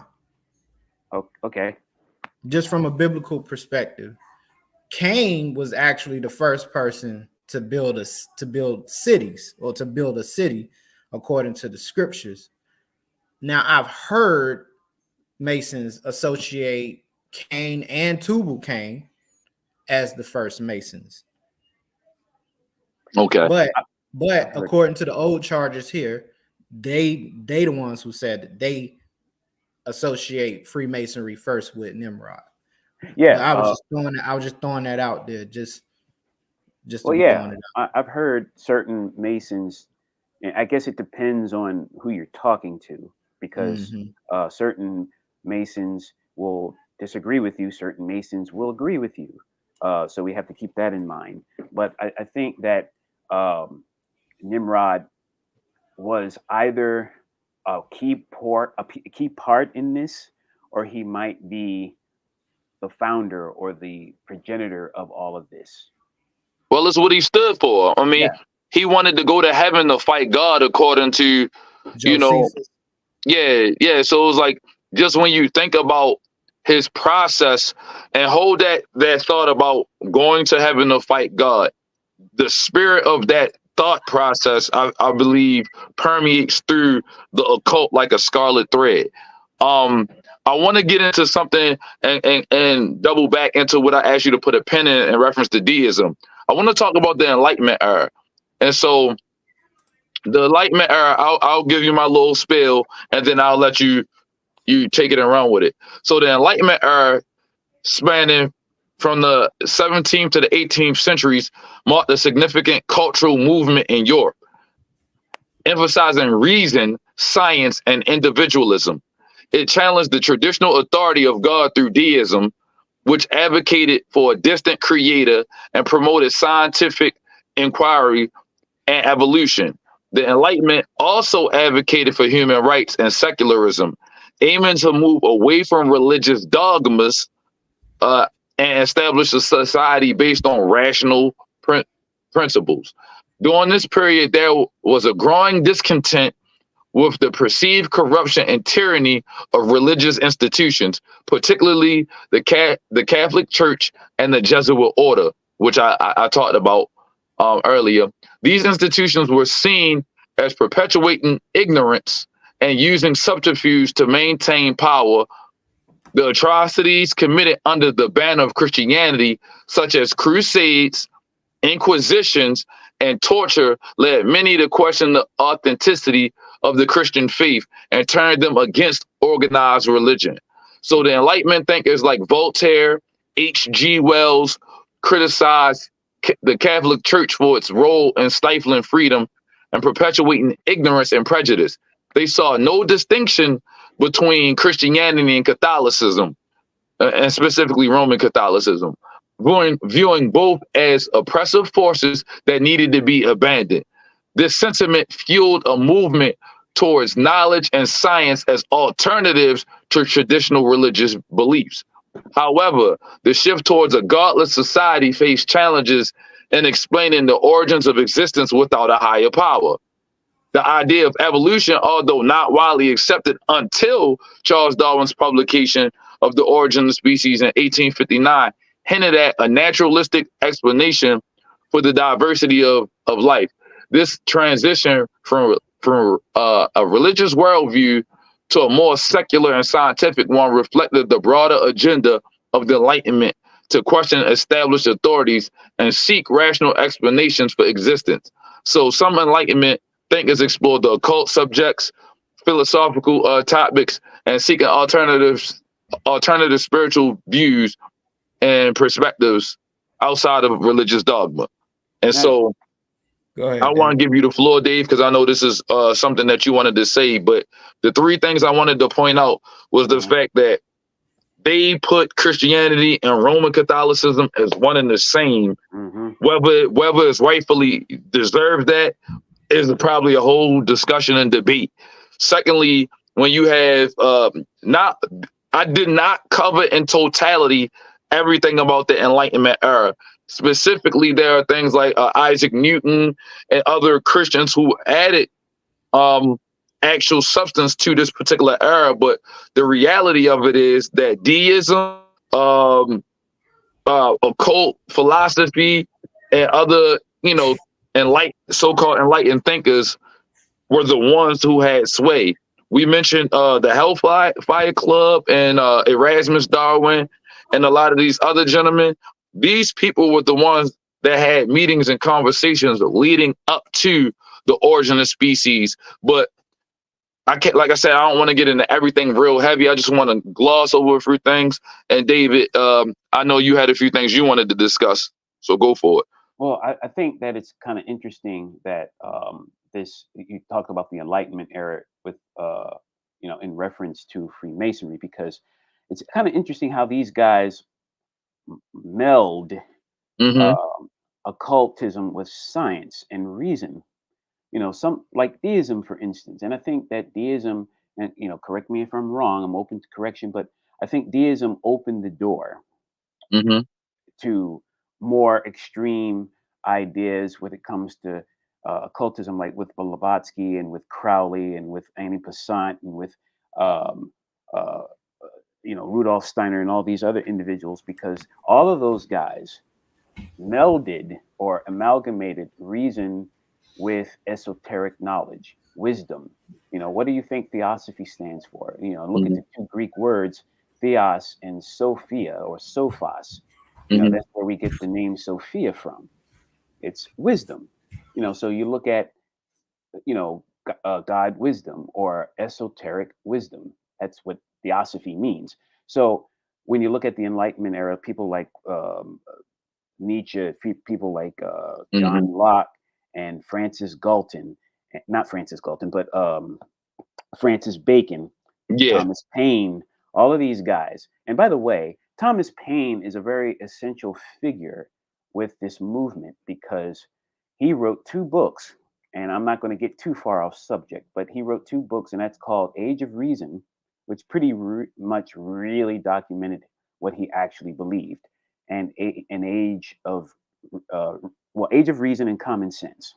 S2: Okay.
S3: Just from a biblical perspective, Cain was actually the first person to build cities, or to build a city according to the scriptures. Now, I've heard Masons associate Cain and Tubal-Cain as the first Masons.
S1: Okay.
S3: But according to the old charges here, they the ones who said that they associate Freemasonry first with Nimrod.
S2: Yeah,
S3: but I was just throwing that out there. Just
S2: well, yeah, I've heard certain Masons, and I guess it depends on who you're talking to, because certain Masons will disagree with you, certain Masons will agree with you. So we have to keep that in mind. But I think that Nimrod was either a key part in this, or he might be the founder or the progenitor of all of this.
S1: Well, it's what he stood for. I mean, he wanted to go to heaven to fight God, according to,
S3: Josephus.
S1: Yeah. So it was like, just when you think about his process and hold that thought about going to heaven to fight God, the spirit of that thought process, I believe, permeates through the occult like a scarlet thread. I want to get into something and double back into what I asked you to put a pin in reference to deism. I want to talk about the Enlightenment era. And so the Enlightenment era, I'll give you my little spiel, and then I'll let you take it and run with it. So the Enlightenment era, spanning from the 17th to the 18th centuries, marked a significant cultural movement in Europe, emphasizing reason, science, and individualism. It challenged the traditional authority of God through deism, which advocated for a distant creator and promoted scientific inquiry and evolution. The Enlightenment also advocated for human rights and secularism, aiming to move away from religious dogmas and establish a society based on rational principles. During this period, there was a growing discontent with the perceived corruption and tyranny of religious institutions, particularly the Catholic Church and the Jesuit order. which I talked about earlier. These institutions were seen as perpetuating ignorance and using subterfuge to maintain power. The atrocities committed under the banner of Christianity, such as crusades, inquisitions, and torture, led many to question the authenticity of the Christian faith and turned them against organized religion. So the Enlightenment thinkers like Voltaire, H.G. Wells criticized the Catholic Church for its role in stifling freedom and perpetuating ignorance and prejudice. They saw no distinction between Christianity and Catholicism, and specifically Roman Catholicism, viewing both as oppressive forces that needed to be abandoned. This sentiment fueled a movement towards knowledge and science as alternatives to traditional religious beliefs. However, the shift towards a godless society faced challenges in explaining the origins of existence without a higher power. The idea of evolution, although not widely accepted until Charles Darwin's publication of The Origin of Species in 1859, hinted at a naturalistic explanation for the diversity of life. This transition from a religious worldview to a more secular and scientific one reflected the broader agenda of the Enlightenment to question established authorities and seek rational explanations for existence. So some Enlightenment thinkers explored the occult subjects, philosophical topics, and seeking alternative spiritual views and perspectives outside of religious dogma. And so
S3: Go ahead,
S1: I want to give you the floor, Dave, because I know this is something that you wanted to say. But the three things I wanted to point out was the fact that they put Christianity and Roman Catholicism as one and the same. Whether it's rightfully deserved, that is probably a whole discussion and debate. Secondly, when you have I did not cover in totality everything about the Enlightenment era. Specifically, there are things like Isaac Newton and other Christians who added actual substance to this particular era. But the reality of it is that deism, occult philosophy, and other, so-called enlightened thinkers were the ones who had sway. We mentioned the Hellfire Club and Erasmus Darwin and a lot of these other gentlemen. These people were the ones that had meetings and conversations leading up to the origin of species. But I can't, like I said, I don't want to get into everything real heavy. I just want to gloss over a few things. And David, I know you had a few things you wanted to discuss, so go for it.
S2: Well, I think that it's kind of interesting that you talk about the Enlightenment era with in reference to Freemasonry, because it's kind of interesting how these guys meld occultism with science and reason. Some like deism, for instance. And I think that deism, and correct me if I'm wrong, I'm open to correction, but I think deism opened the door to more extreme ideas when it comes to occultism, like with Blavatsky and with Crowley and with Annie Besant and with Rudolf Steiner and all these other individuals, because all of those guys melded or amalgamated reason with esoteric knowledge, wisdom. What do you think theosophy stands for? Look at the two Greek words, theos and Sophia, or sophos. That's where we get the name Sophia from. It's wisdom. So you look at, God wisdom or esoteric wisdom. That's what theosophy means. So when you look at the Enlightenment era, people like Nietzsche, people like John Locke and Francis Galton, not Francis Galton, but Francis Bacon, Thomas Paine, all of these guys. And by the way, Thomas Paine is a very essential figure with this movement, because he wrote two books, and I'm not going to get too far off subject, but he wrote two books, and that's called Age of Reason, which pretty much really documented what he actually believed, and an Age of Age of Reason and Common Sense.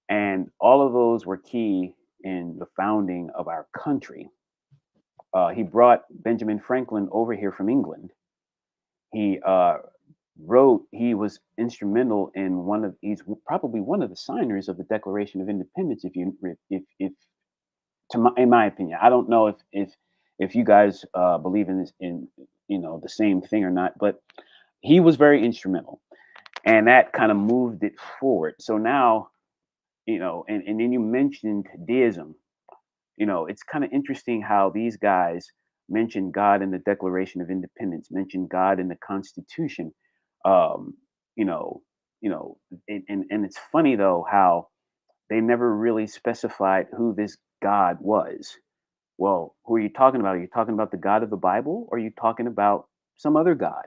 S2: And all of those were key in the founding of our country. He brought Benjamin Franklin over here from England. He he was instrumental in he's probably one of the signers of the Declaration of Independence. If in my opinion, I don't know if you guys believe in this, in the same thing or not, but he was very instrumental, and that kind of moved it forward. So now, and then you mentioned deism. It's kind of interesting how these guys mention God in the Declaration of Independence, mention God in the Constitution. Um, you know, and it's funny though how they never really specified who this God was. Well, who are you talking about? Are you talking about the God of the Bible, or are you talking about some other God?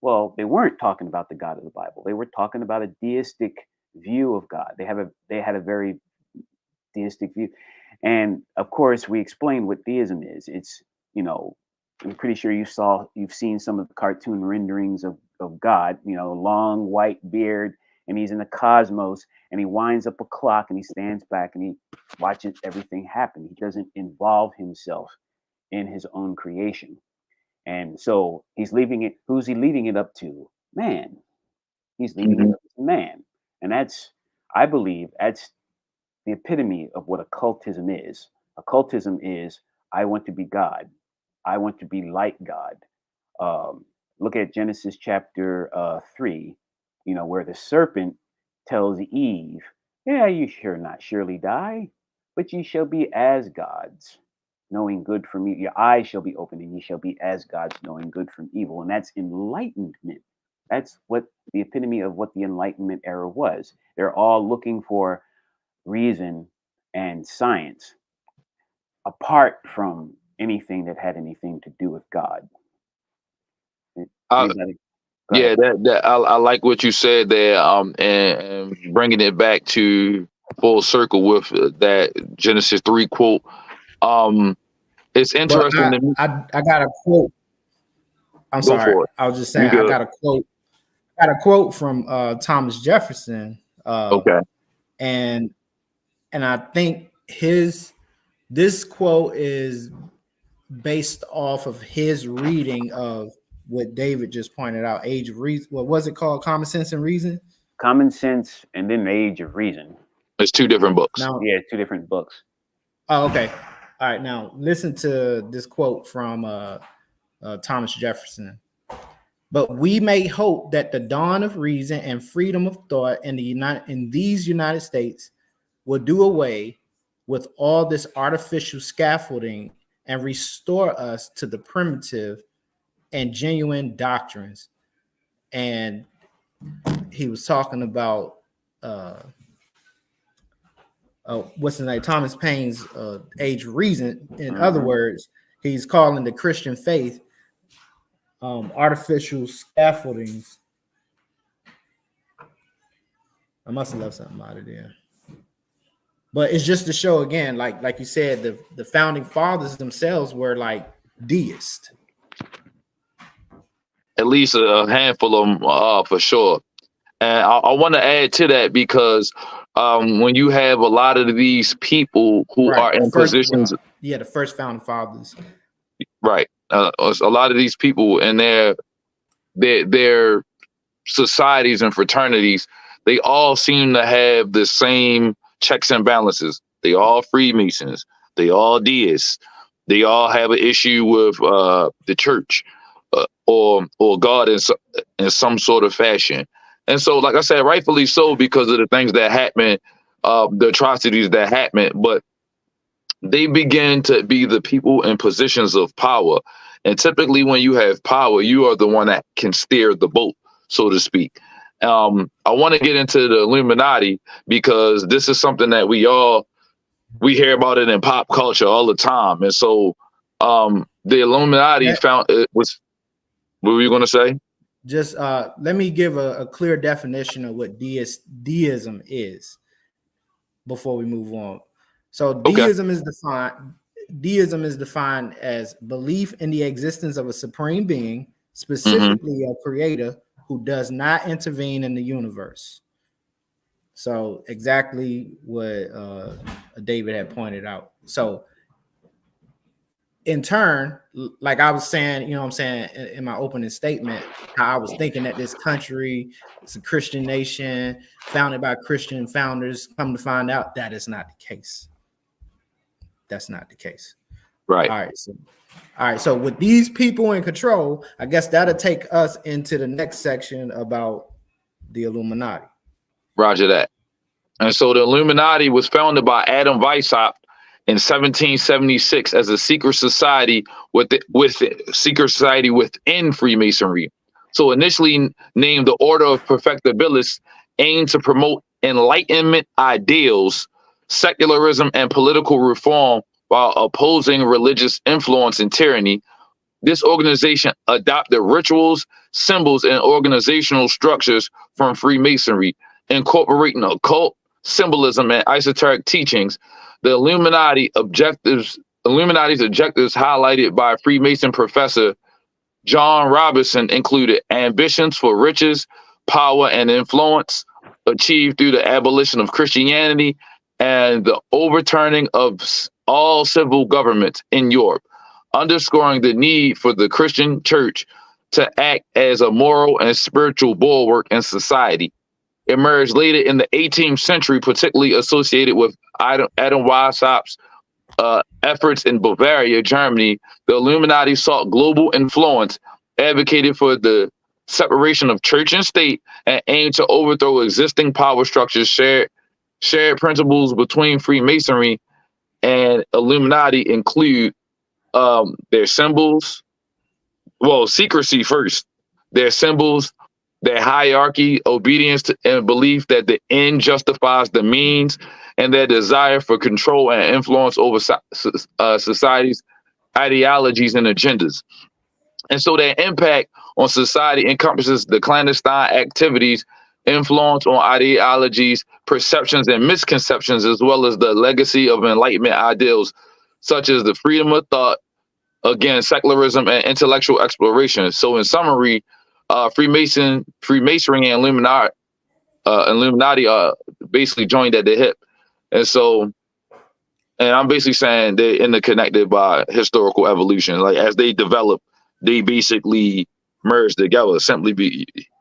S2: Well, they weren't talking about the God of the Bible. They were talking about a deistic view of God. They had a very deistic view. And of course, we explained what deism is. It's, I'm pretty sure you've seen some of the cartoon renderings of God, long white beard, and he's in the cosmos, and he winds up a clock, and he stands back and he watches everything happen. He doesn't involve himself in his own creation. And so who's he leaving it up to? Man. He's leaving it up to man. And I believe that's the epitome of what occultism is. Occultism is, I want to be God. I want to be like God. Look at Genesis chapter 3, where the serpent tells Eve, yeah, you shall not surely die, but ye shall be as gods, knowing good from evil. Your eyes shall be opened, and ye shall be as gods, knowing good from evil. And that's enlightenment. That's what the epitome of what the Enlightenment era was. They're all looking for reason and science apart from anything that had anything to do with God.
S1: Yeah, that I like what you said there. And bringing it back to full circle with that Genesis 3 quote. It's interesting to me.
S3: I got a quote. I'm
S1: Go
S3: sorry.
S1: for it.
S3: I was just saying I got a quote. I got a quote from Thomas Jefferson.
S1: Okay.
S3: And I think this quote is based off of his reading of what David just pointed out, Age of Reason. What was it called? Common Sense and Reason?
S2: Common Sense and then the Age of Reason.
S1: It's two different books.
S3: Now,
S2: yeah, two different books.
S3: Oh, okay. All right. Now listen to this quote from Thomas Jefferson. But we may hope that the dawn of reason and freedom of thought in these United States will do away with all this artificial scaffolding and restore us to the primitive and genuine doctrines. And he was talking about what's his name? Thomas Paine's Age of Reason. In other words, he's calling the Christian faith artificial scaffoldings. I must have left something out of there. But it's just to show again, like you said, the founding fathers themselves were like deists.
S1: At least a handful of them for sure. And I want to add to that because when you have a lot of these people who are in positions,
S3: the first founding fathers,
S1: right? A lot of these people in their societies and fraternities, they all seem to have the same checks and balances. They all Freemasons. They all deists. They all have an issue with the church or God in some sort of fashion. And so, like I said, rightfully so, because of the things that happen, the atrocities that happen. But they begin to be the people in positions of power. And typically when you have power, you are the one that can steer the boat, so to speak. I want to get into the Illuminati because this is something that we hear about it in pop culture all the time. And so the Illuminati what were you going to say?
S3: Just let me give a clear definition of what deism is before we move on. So deism is defined as belief in the existence of a supreme being, specifically a creator who does not intervene in the universe. So exactly what David had pointed out. So in turn, like I was saying, you know what I'm saying, in my opening statement, how I was thinking that this country is a Christian nation founded by Christian founders. Come to find out that is not the case. That's not the case.
S1: Right.
S3: All right. So with these people in control, I guess that'll take us into the next section about the Illuminati.
S1: Roger that. And so the Illuminati was founded by Adam Weishaupt in 1776 as a secret society within Freemasonry. So initially named the Order of Perfectibilists, aimed to promote Enlightenment ideals, secularism, and political reform while opposing religious influence and tyranny. This organization adopted rituals, symbols, and organizational structures from Freemasonry, incorporating occult symbolism and esoteric teachings. The Illuminati's objectives highlighted by Freemason professor John Robinson included ambitions for riches, power, and influence achieved through the abolition of Christianity and the overturning of all civil governments in Europe, underscoring the need for the Christian church to act as a moral and spiritual bulwark in society. Emerged later in the 18th century, particularly associated with Adam Weishaupt's efforts in Bavaria, Germany. The Illuminati sought global influence, advocated for the separation of church and state, and aimed to overthrow existing power structures. Shared principles between Freemasonry and Illuminati include their symbols. Well, secrecy first. Their symbols, their hierarchy, obedience to, and belief that the end justifies the means, and their desire for control and influence over society's ideologies and agendas. And so their impact on society encompasses the clandestine activities, influence on ideologies, perceptions, and misconceptions, as well as the legacy of Enlightenment ideals, such as the freedom of thought, again, secularism, and intellectual exploration. So in summary, Freemasonry and Illuminati basically joined at the hip. And so, and I'm basically saying they're interconnected by historical evolution. Like as they develop, they basically merge together.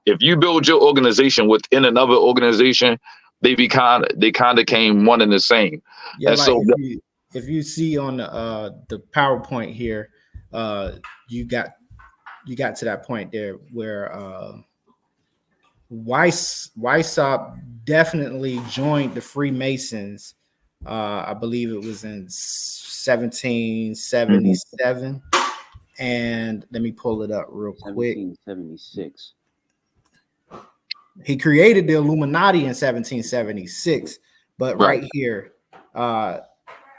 S1: If you build your organization within another organization, they kind of came one and the same.
S3: Yeah,
S1: and
S3: like
S1: so
S3: if you see on the PowerPoint here, you got to that point there where Weishaupt definitely joined the Freemasons. I believe it was in 1777. And let me pull it up real quick.
S2: 1776.
S3: He created the Illuminati in 1776, but right here,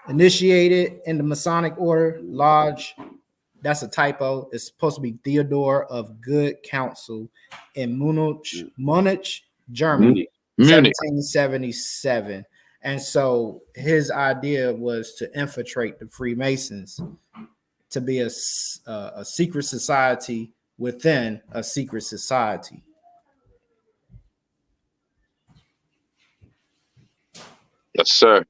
S3: initiated in the Masonic Order Lodge. That's a typo. It's supposed to be Theodore of Good Counsel in Munich, Germany, 1777. And so his idea was to infiltrate the Freemasons, to be a secret society within a secret society.
S1: Yes, sir.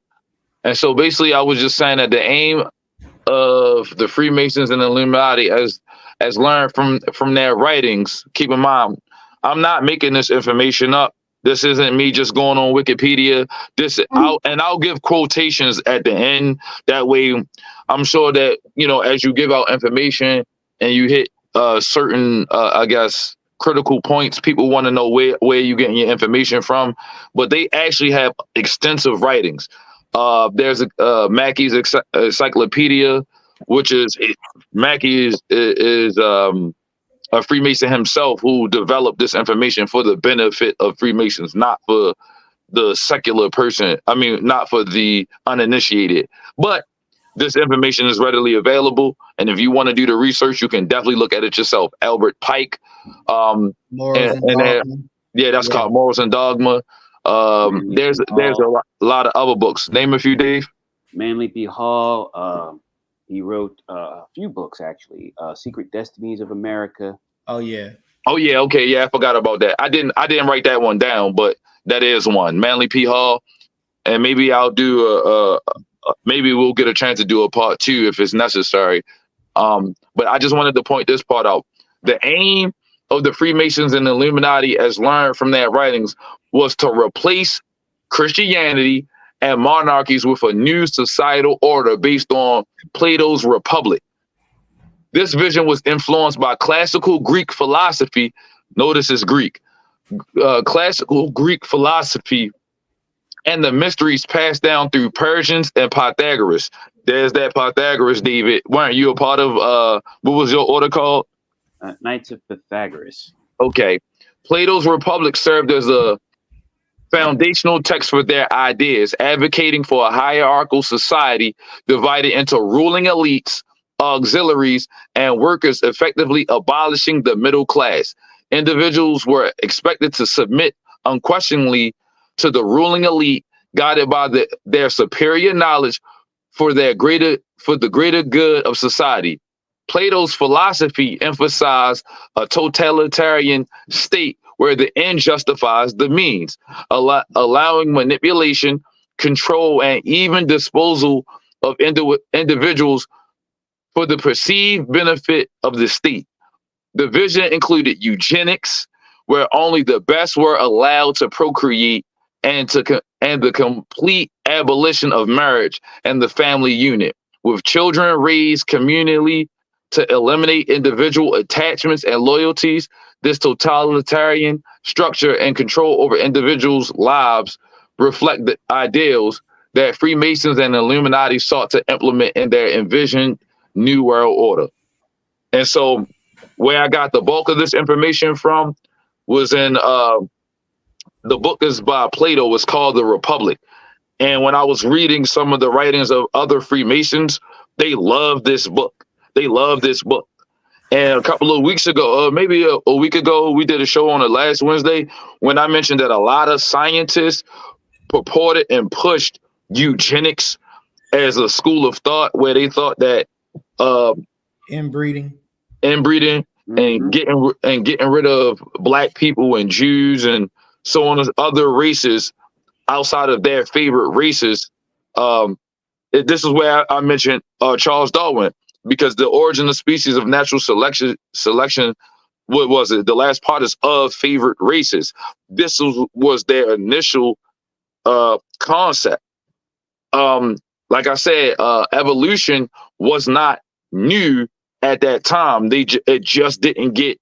S1: And so basically I was just saying that the aim of the Freemasons and the Illuminati, as learned from their writings, keep in mind, I'm not making this information up. This isn't me just going on Wikipedia. I'll give quotations at the end. That way, I'm sure that, as you give out information and you hit certain, I guess, critical points, people want to know where you're getting your information from. But they actually have extensive writings. There's Mackey's Encyclopedia, which is Mackey is a Freemason himself who developed this information for the benefit of Freemasons, not for the secular person. I mean, not for the uninitiated. But this information is readily available, and if you want to do the research, you can definitely look at it yourself. Albert Pike,
S3: Morals and Dogma.
S1: That's called Morals and Dogma. There's a lot of other books. Name a few, Dave.
S2: Manly P. Hall. He wrote a few books, actually. Secret Destinies of America.
S3: Oh yeah.
S1: Okay. Yeah, I forgot about that. I didn't write that one down, but that is one. Manly P. Hall. And maybe I'll do maybe we'll get a chance to do a part 2 if it's necessary. But I just wanted to point this part out. The aim of the Freemasons and the Illuminati, as learned from their writings, was to replace Christianity and monarchies with a new societal order based on Plato's Republic. This vision was influenced by classical Greek philosophy. Notice it's Greek. Classical Greek philosophy and the mysteries passed down through Persians and Pythagoras. There's that Pythagoras, David. Weren't you a part of, what was your order called?
S2: Knights of Pythagoras.
S1: Okay. Plato's Republic served as a foundational text for their ideas, advocating for a hierarchical society divided into ruling elites, auxiliaries, and workers, effectively abolishing the middle class. Individuals were expected to submit unquestioningly to the ruling elite, guided by their superior knowledge for the greater good of society. Plato's philosophy emphasized a totalitarian state where the end justifies the means, allowing manipulation, control, and even disposal of individuals for the perceived benefit of the state. The vision included eugenics, where only the best were allowed to procreate, and the complete abolition of marriage and the family unit, with children raised communally to eliminate individual attachments and loyalties. This totalitarian structure and control over individuals' lives reflect the ideals that Freemasons and Illuminati sought to implement in their envisioned New World Order. And so where I got the bulk of this information from was in the book is by Plato. It's called The Republic. And when I was reading some of the writings of other Freemasons, they love this book. They love this book. And a couple of weeks ago, maybe a week ago, we did a show on it last Wednesday when I mentioned that a lot of scientists purported and pushed eugenics as a school of thought, where they thought that
S3: inbreeding
S1: and getting rid of Black people and Jews and so on, other races outside of their favorite races. This is where I mentioned Charles Darwin, because the origin of species of natural selection, what was it? The last part is of favorite races. This was their initial concept. Like I said, evolution was not new at that time. It just didn't get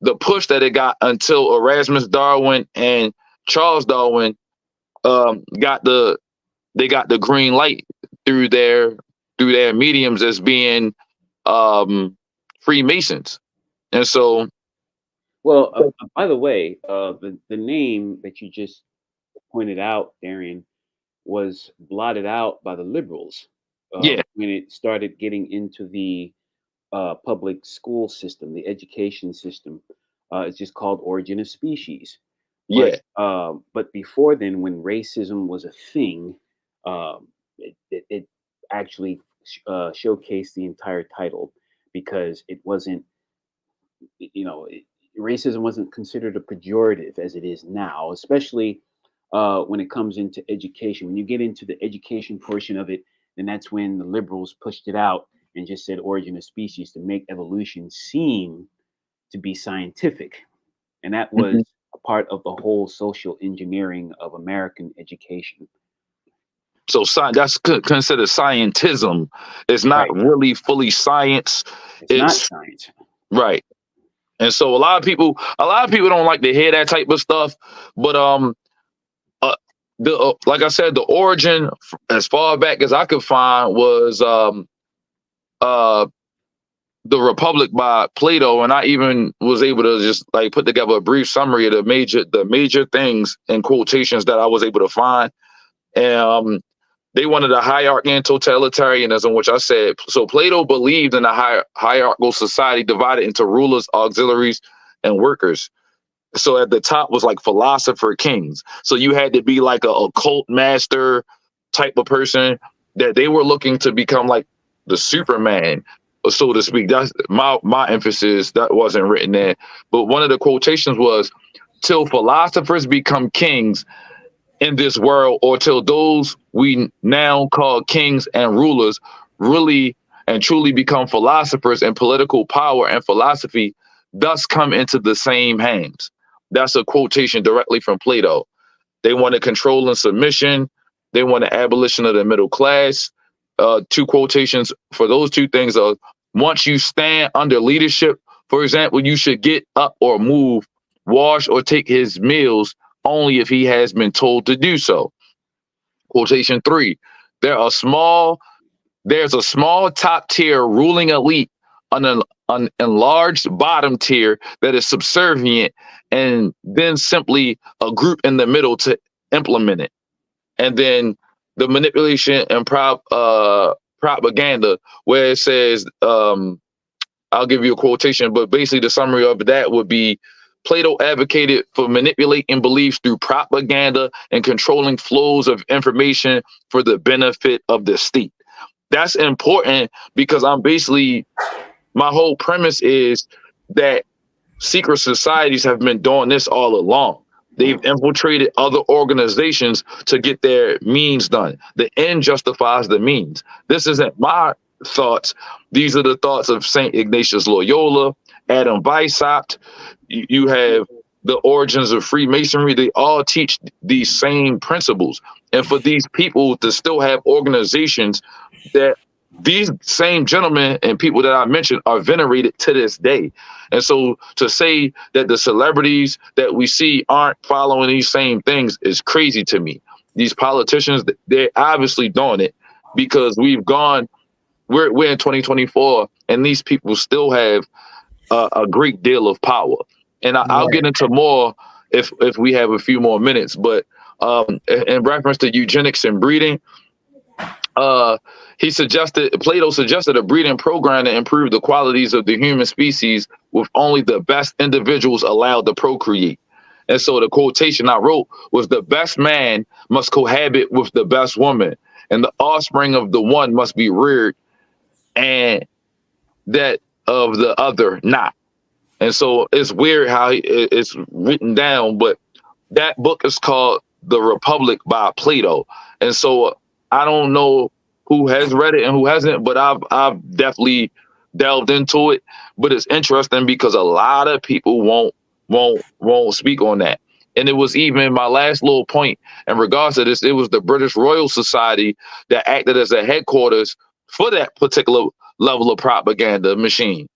S1: the push that it got until Erasmus Darwin and Charles Darwin got the green light through their mediums as being Freemasons. And so,
S2: well, by the way, the name that you just pointed out, Darian, was blotted out by the liberals when it started getting into the public school system, the education system. It's just called Origin of Species. But before then, when racism was a thing, it actually showcased the entire title, because it wasn't, racism wasn't considered a pejorative as it is now, especially when it comes into education. When you get into the education portion of it, then that's when the liberals pushed it out and just said Origin of Species to make evolution seem to be scientific. And that was a part of the whole social engineering of American education.
S1: So that's considered scientism. It's not really fully science.
S2: It's not science.
S1: Right. And so a lot of people don't like to hear that type of stuff. But like I said, the origin, as far back as I could find, was The Republic by Plato, and I even was able to just like put together a brief summary of the major things and quotations that I was able to find. And they wanted a hierarchy and totalitarianism, which I said. So Plato believed in a hierarchical society divided into rulers, auxiliaries, and workers. So at the top was like philosopher kings. So you had to be like a occult master type of person that they were looking to become like the Superman, so to speak. That's my emphasis. That wasn't written there. But one of the quotations was, till philosophers become kings in this world, or till those we now call kings and rulers really and truly become philosophers, and political power and philosophy thus come into the same hands. That's a quotation directly from Plato. They wanted control and submission. They wanted abolition of the middle class. Two quotations for those two things are: once you stand under leadership, for example, you should get up or move, wash or take his meals only if he has been told to do so. Quotation 3, there's a small top tier ruling elite, an enlarged bottom tier that is subservient, and then simply a group in the middle to implement it. And then the manipulation and propaganda, where it says, I'll give you a quotation, but basically the summary of that would be: Plato advocated for manipulating beliefs through propaganda and controlling flows of information for the benefit of the state. That's important because my whole premise is that secret societies have been doing this all along. They've infiltrated other organizations to get their means done. The end justifies the means. This isn't my thoughts. These are the thoughts of St. Ignatius Loyola, Adam Weishaupt. You have the origins of Freemasonry. They all teach these same principles. And for these people to still have organizations that these same gentlemen and people that I mentioned are venerated to this day. And so to say that the celebrities that we see aren't following these same things is crazy to me. These politicians, they're obviously doing it because we're in 2024 and these people still have a great deal of power. And I'll get into more if we have a few more minutes, but in reference to eugenics and breeding, Plato suggested a breeding program to improve the qualities of the human species with only the best individuals allowed to procreate. And so the quotation I wrote was: the best man must cohabit with the best woman, and the offspring of the one must be reared, and that of the other not. And so it's weird how it's written down, but that book is called The Republic by Plato. And so I don't know who has read it and who hasn't, but I've definitely delved into it. But it's interesting because a lot of people won't speak on that. And it was even my last little point in regards to this. It was the British Royal Society that acted as a headquarters for that particular level of propaganda machine.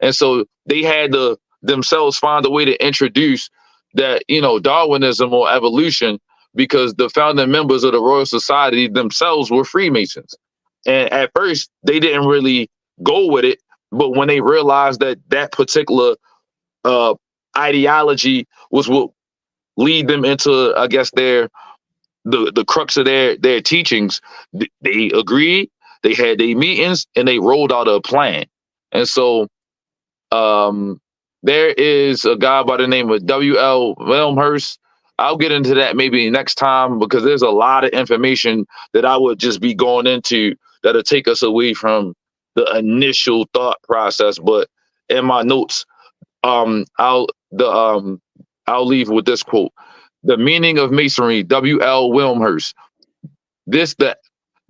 S1: And so they had to themselves find a way to introduce that, Darwinism or evolution, because the founding members of the Royal Society themselves were Freemasons. And at first, they didn't really go with it. But when they realized that particular ideology was what lead them into, I guess, the crux of their teachings, they agreed, they had their meetings, and they rolled out a plan. And so there is a guy by the name of W.L. Wilmshurst. I'll get into that maybe next time because there's a lot of information that I would just be going into that'll take us away from the initial thought process. But in my notes, I'll leave with this quote: "The meaning of Masonry, W.L. Wilmshurst. The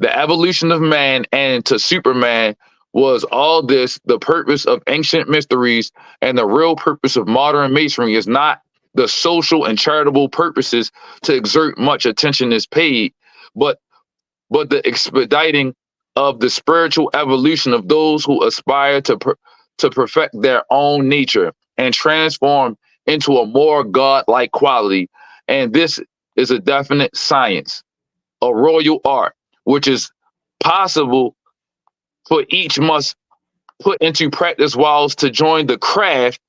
S1: evolution of man and to Superman was all this. The purpose of ancient mysteries and the real purpose of modern Masonry is not the social and charitable purposes to exert much attention is paid, but the expediting of the spiritual evolution of those who aspire to perfect their own nature and transform into a more God-like quality. And this is a definite science, a royal art, which is possible for each must put into practice whilst to join the craft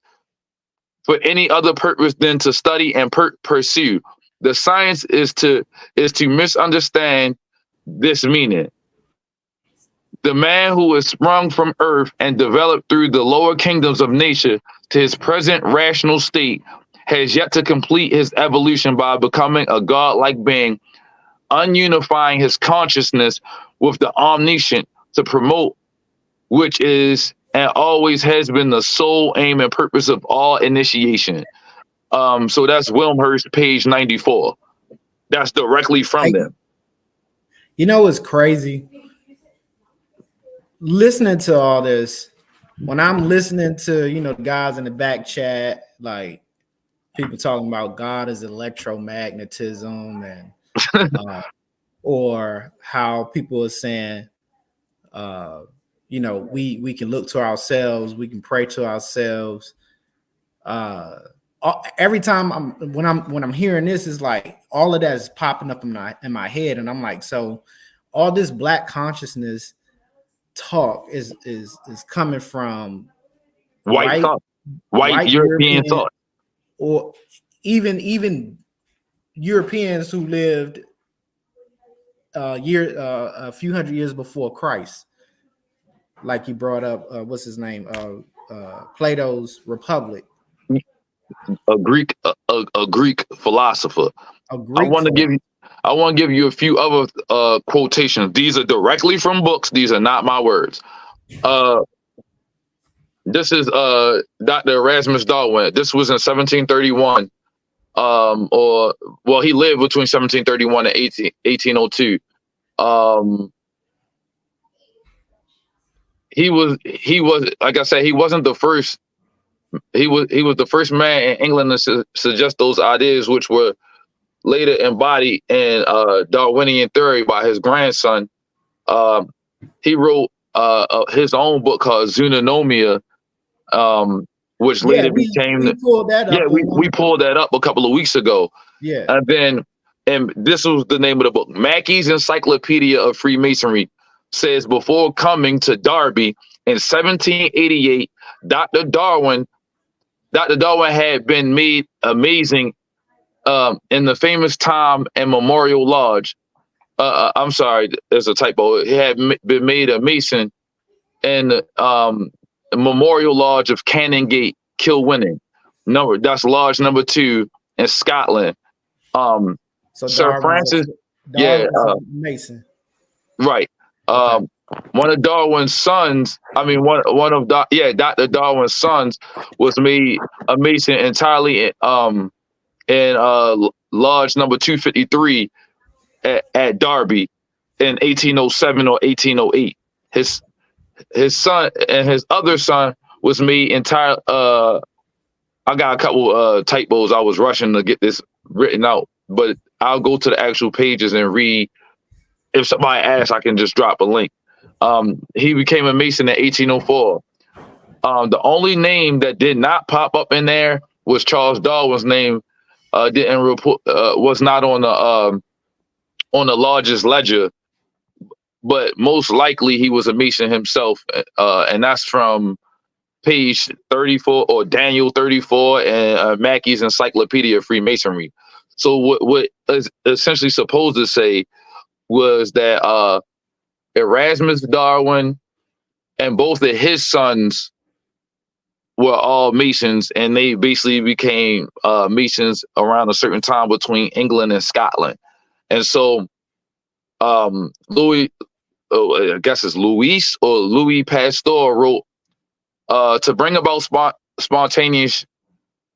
S1: for any other purpose than to study and pursue. The science is to misunderstand this meaning. The man who is sprung from earth and developed through the lower kingdoms of nature to his present rational state has yet to complete his evolution by becoming a godlike being, ununifying his consciousness with the omniscient to promote, which is and always has been the sole aim and purpose of all initiation." So that's Wilmshurst, page 94. That's directly from them.
S3: You know what's crazy? listening to all this, when I'm listening to, you know, the guys in the back chat, like people talking about God is electromagnetism and or how people are saying, you know, we can look to ourselves, we can pray to ourselves. Every time when I'm hearing this, is like all of that is popping up in my head, and I'm like, so all this black consciousness talk is coming from
S1: White thought, white
S3: white
S1: European thought.
S3: or even Europeans who lived a few hundred years before Christ, like you brought up. What's his name? Plato's Republic.
S1: A Greek philosopher.
S3: A Greek.
S1: I want to give you a few other quotations. These are directly from books. These are not my words. This is Dr. Erasmus Darwin. This was in 1731. He lived between 1731 and 1802. He was like I said, he wasn't the first. He was the first man in England to suggest those ideas, which were later embodied in Darwinian theory by his grandson. He wrote his own book called Zoonomia, which later became.
S3: We pulled that up.
S1: We pulled that up a couple of weeks ago.
S3: Yeah,
S1: and this was the name of the book. Mackey's Encyclopedia of Freemasonry says before coming to Derby in 1788, Dr. Darwin had been made amazing in the famous Time and Memorial Lodge. I'm sorry, there's a typo. He had been made a Mason in the Memorial Lodge of Canongate, Kilwinning. That's lodge number 2 in Scotland. So Sir Francis,
S3: Mason,
S1: right? One of Darwin's sons, Dr. Darwin's sons was made a Mason entirely in lodge number 253 at Derby in 1807 or 1808. His son and his other son was made entire. I got a couple typos. I was rushing to get this written out, but I'll go to the actual pages and read. If somebody asks, I can just drop a link. He became a Mason in 1804. The only name that did not pop up in there was Charles Darwin's name. Was not on the lodge's ledger, but most likely he was a Mason himself, and that's from page 34 or Daniel 34 and Mackey's Encyclopedia of Freemasonry. So what is essentially supposed to say was that Erasmus Darwin and both of his sons were all Masons, and they basically became Masons around a certain time between England and Scotland. And so Louis Pasteur wrote, to bring about spontaneous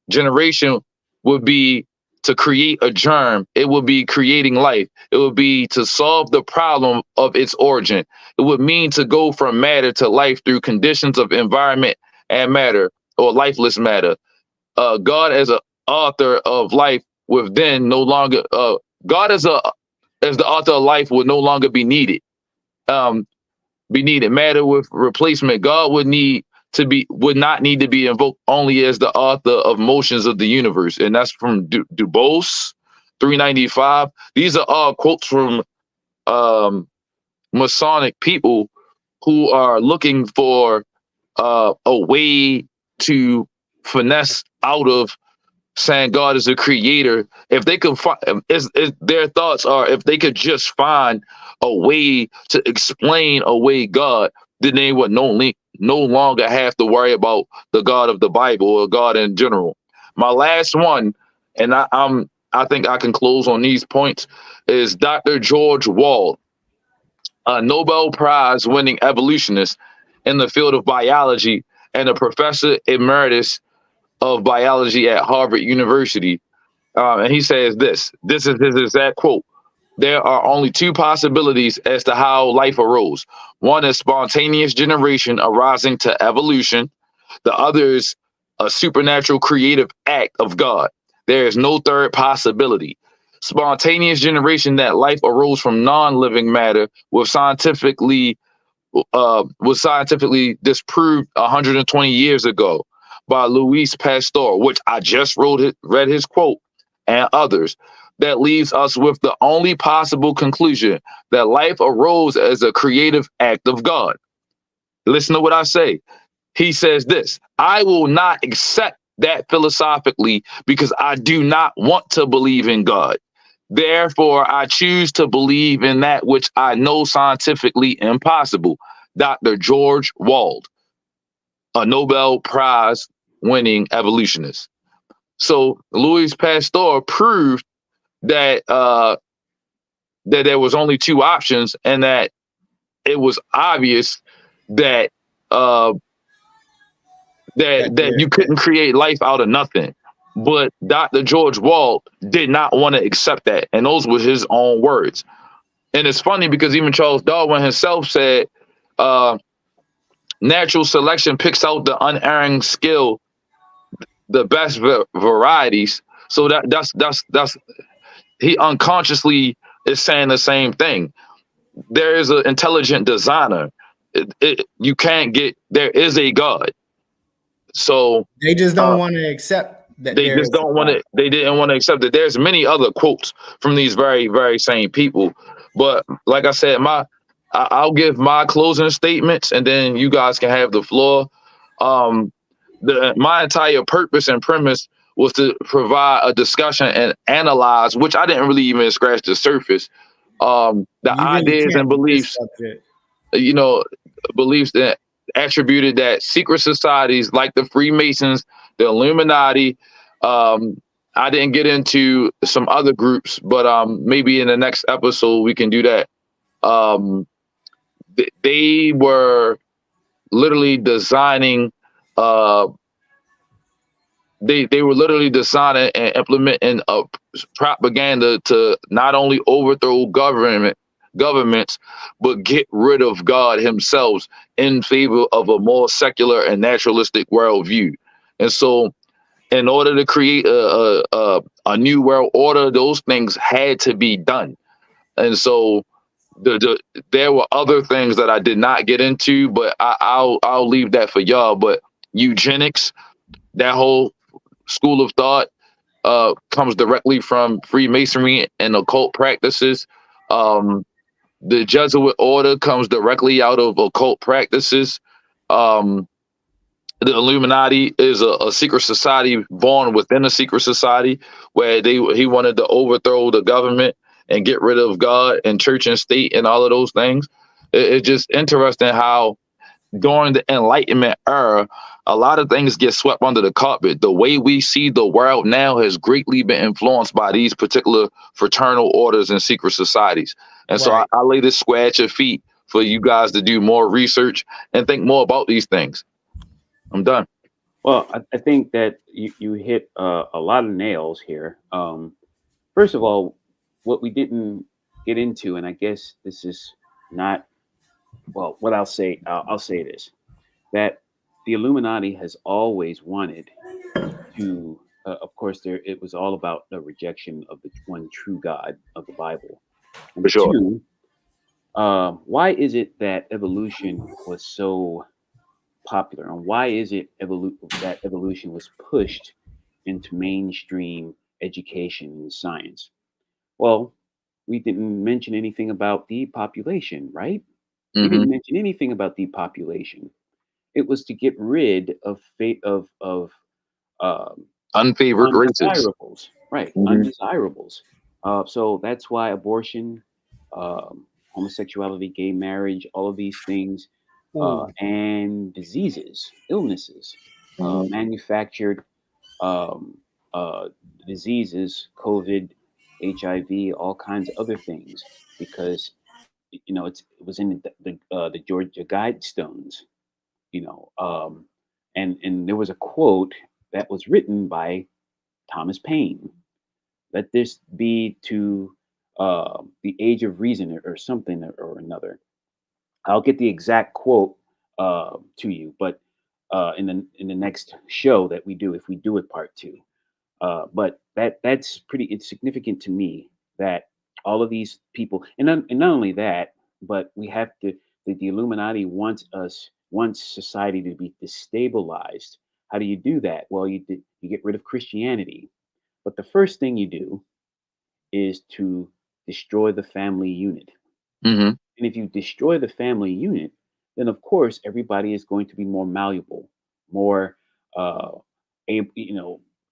S1: generation would be to create a germ. It would be creating life. It would be to solve the problem of its origin. It would mean to go from matter to life through conditions of environment and matter, or lifeless matter. God as an author of life would then no longer. God as the author of life would no longer be needed. Matter with replacement. God would not need to be invoked only as the author of motions of the universe. And that's from Dubose, 395. These are all quotes from Masonic people who are looking for a way to finesse out of saying God is a creator. If they could find, their thoughts are, if they could just find a way to explain away God, then they would no longer have to worry about the God of the Bible or God in general. My last one, and I think I can close on these points, is Dr. George Wald, a Nobel Prize winning evolutionist in the field of biology and a professor emeritus of biology at Harvard University. And he says this is his exact quote: there are only two possibilities as to how life arose. One is spontaneous generation arising to evolution. The other is a supernatural creative act of God. There is no third possibility. Spontaneous generation, that life arose from non-living matter, was scientifically disproved 120 years ago by Louis Pasteur, which I just read his quote, and others. That leaves us with the only possible conclusion, that life arose as a creative act of God. Listen to what I say. He says this: I will not accept that philosophically because I do not want to believe in God. Therefore, I choose to believe in that which I know scientifically impossible. Dr. George Wald, a Nobel Prize winning evolutionist. So Louis Pasteur proved that that there was only two options, and that it was obvious that that you couldn't create life out of nothing. But Dr. George Wald did not want to accept that, and those were his own words. And it's funny because even Charles Darwin himself said, natural selection picks out the unerring skill, the best varieties. So that's he unconsciously is saying the same thing. There is an intelligent designer. You can't get, there is a God. So
S3: they just don't want to accept that.
S1: They just don't want to. They didn't want to accept that. There's many other quotes from these very, very same people. But like I said, I'll give my closing statements, and then you guys can have the floor. My entire purpose and premise was to provide a discussion and analyze, which I didn't really even scratch the surface. The ideas and beliefs, beliefs that attributed that secret societies like the Freemasons, the Illuminati. I didn't get into some other groups, but maybe in the next episode we can do that. They were literally designing. They were literally designing and implementing a propaganda to not only overthrow governments, but get rid of God himself in favor of a more secular and naturalistic worldview. And so, in order to create a new world order, those things had to be done. And so, there were other things that I did not get into, but I'll leave that for y'all. But eugenics, that whole school of thought, comes directly from Freemasonry and occult practices. The Jesuit order comes directly out of occult practices. The Illuminati is a secret society born within a secret society, where he wanted to overthrow the government and get rid of God and church and state and all of those things. It's just interesting how during the Enlightenment era, a lot of things get swept under the carpet. The way we see the world now has greatly been influenced by these particular fraternal orders and secret societies. And so I lay this square at your feet for you guys to do more research and think more about these things. I'm done.
S2: Well, I think that you hit a lot of nails here. First of all, what we didn't get into, and I guess this is not, well, what I'll say this, that the Illuminati has always wanted to, of course, it was all about the rejection of the one true God of the Bible. And
S1: For sure.
S2: two, why is it that evolution was so popular, and why is it that evolution was pushed into mainstream education and science? Well, we didn't mention anything about depopulation, right? We didn't mention anything about depopulation. It was to get rid of
S1: unfavored races,
S2: undesirables, right? Undesirables. So that's why abortion, homosexuality, gay marriage, all of these things, and diseases, illnesses, manufactured diseases, COVID, HIV, all kinds of other things, because it was in the Georgia Guidestones, and there was a quote that was written by Thomas Paine. Let this be to the age of reason or something or another. I'll get the exact quote to you, but in the next show that we do, if we do it part two. But that's pretty. It's significant to me that all of these people, and not only that, but we have to. The Illuminati wants society to be destabilized. How do you do that? Well, you get rid of Christianity, but the first thing you do is to destroy the family unit.
S1: Hmm.
S2: And if you destroy the family unit, then of course everybody is going to be more malleable, more uh,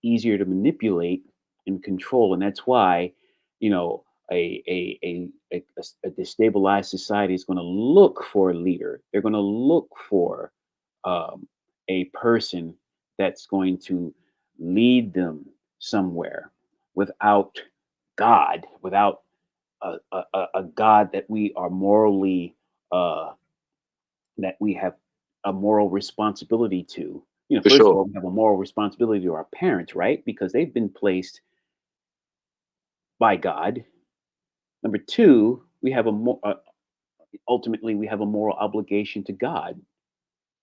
S2: easier to manipulate and control. And that's why, you know, a destabilized society is going to look for a leader. They're going to look for um, a person that's going to lead them somewhere without God, without a God that we are morally uh, that we have a moral responsibility to. You know,
S1: For
S2: first of
S1: sure.
S2: all, we have a moral responsibility to our parents, right? Because they've been placed by God. Number two, we have ultimately we have a moral obligation to God,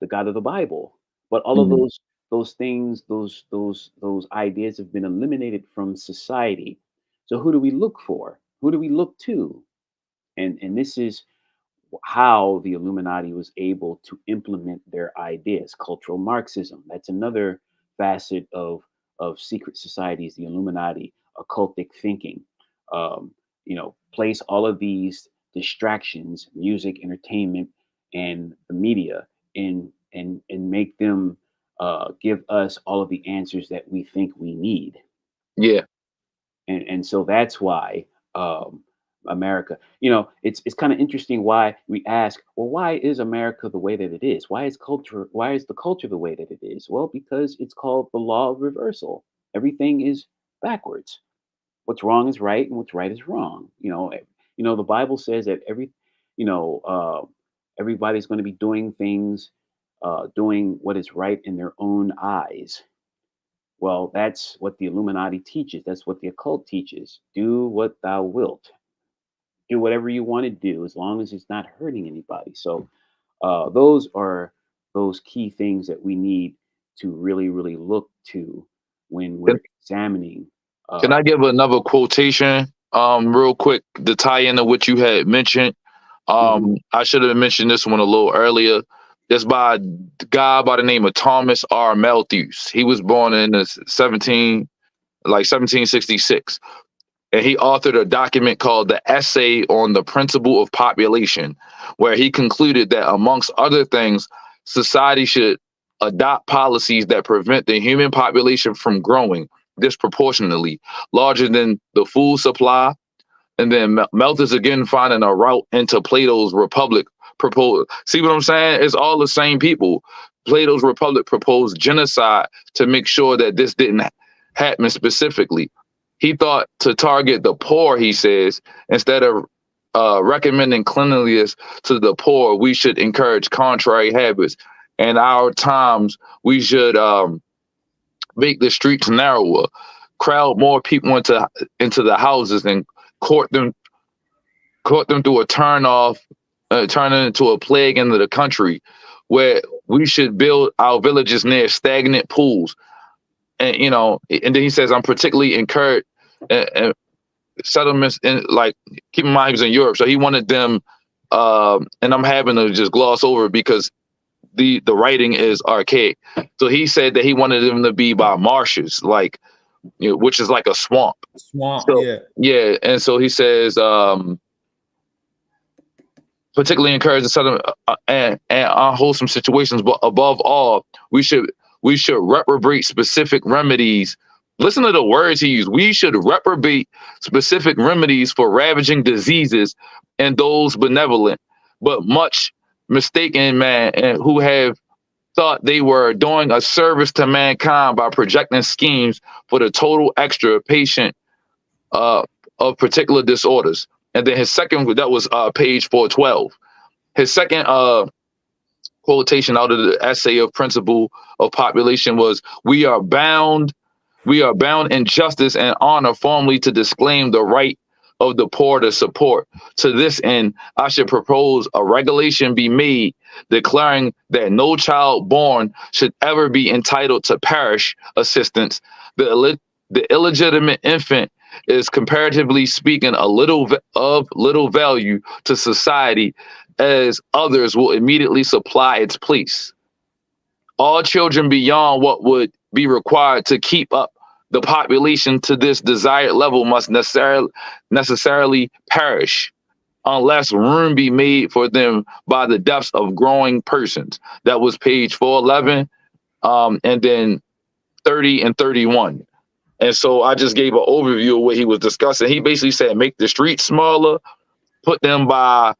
S2: the God of the Bible. But all of
S1: Mhm.
S2: those things, those ideas have been eliminated from society. So who do we look for? Who do we look to? And this is how the Illuminati was able to implement their ideas. Cultural Marxism. That's another facet of secret societies, the Illuminati, occultic thinking. Place all of these distractions, music, entertainment, and the media, and make them give us all of the answers that we think we need.
S1: Yeah.
S2: And so that's why America, it's kind of interesting why we ask, well, why is America the way that it is? Why is the culture the way that it is? Well, because it's called the law of reversal. Everything is backwards. What's wrong is right, and what's right is wrong. The Bible says that you know uh, everybody's going to be doing things, doing what is right in their own eyes. Well, that's what the Illuminati teaches. That's what the occult teaches. Do what thou wilt. Do whatever you want to do as long as it's not hurting anybody. So those are those key things that we need to really, really look to when
S1: Can,
S2: we're examining.
S1: can
S2: Uh,
S1: I give another quotation real quick to tie into what you had mentioned?
S2: mhm,
S1: I should have mentioned this one a little earlier. It's by a guy by the name of Thomas R. Malthus. He was born in the 1766. And he authored a document called the Essay on the Principle of Population, where he concluded that, amongst other things, society should adopt policies that prevent the human population from growing disproportionately larger than the food supply. And then Malthus again finding a route into Plato's Republic proposed. See what I'm saying? It's all the same people. Plato's Republic proposed genocide to make sure that this didn't happen specifically. He thought to target the poor, he says, instead of recommending cleanliness to the poor, we should encourage contrary habits. In our times, we should make the streets narrower, crowd more people into the houses, and court them through a turn it into a plague into the country, where we should build our villages near stagnant pools. And then he says, I'm particularly encouraged settlements in, like, keep in mind he was in Europe, so he wanted them. And I'm having to just gloss over because the writing is archaic. So he said that he wanted them to be by marshes, like, which is like a swamp.
S3: Swamp,
S1: So
S3: yeah.
S1: yeah, and so he says, particularly encouraging sudden and unwholesome situations, but above all, we should reprobate specific remedies. Listen to the words he used. We should reprobate specific remedies for ravaging diseases and those benevolent, but much mistaken man, and who have thought they were doing a service to mankind by projecting schemes for the total extirpation uh, of particular disorders. And then his second, that was page 412. His second quotation out of the essay of principle of population was, we are bound in justice and honor formally to disclaim the right of the poor to support. To this end, I should propose a regulation be made declaring that no child born should ever be entitled to parish assistance. The illegitimate infant is, comparatively speaking, of little value to society, as others will immediately supply its place. All children beyond what would be required to keep up the population to this desired level must necessarily perish, unless room be made for them by the deaths of growing persons. That was page 411, and then 30 and 31. And so I just gave an overview of what he was discussing. He basically said, make the streets smaller, put them by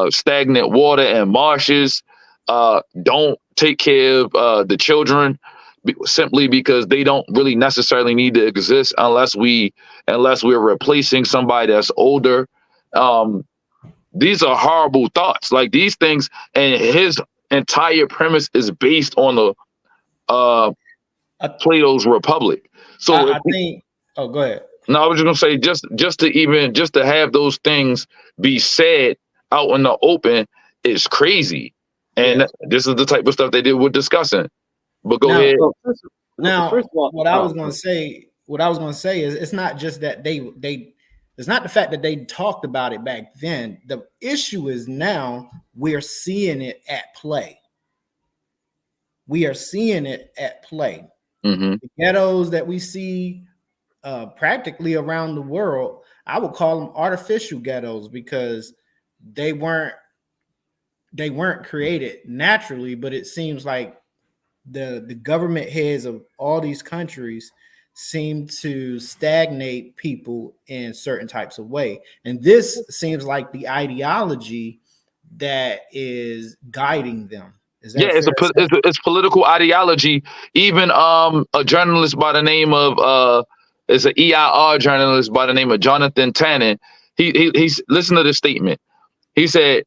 S1: stagnant water and marshes. Don't take care of the children simply because they don't really necessarily need to exist unless we're replacing somebody that's older. These are horrible thoughts. Like these things, and his entire premise is based on the Plato's Republic. So
S3: I think. Oh, go ahead.
S1: no, I was just gonna say just to have those things be said out in the open is crazy, and this is the type of stuff they did with discussing. But go ahead.
S3: Now, first of all, what I was gonna say is it's not just that they it's not the fact that they talked about it back then. The issue is now we're seeing it at play. We are seeing it at play.
S1: Mm-hmm.
S3: The ghettos that we see practically around the world, I would call them artificial ghettos because they weren't created naturally, but it seems like the government heads of all these countries seem to stagnate people in certain types of way. And this seems like the ideology that is guiding them.
S1: Yeah, it's political ideology. Even a journalist by the name of it's an EIR journalist by the name of Jonathan Tannen. He's listen to this statement. He said,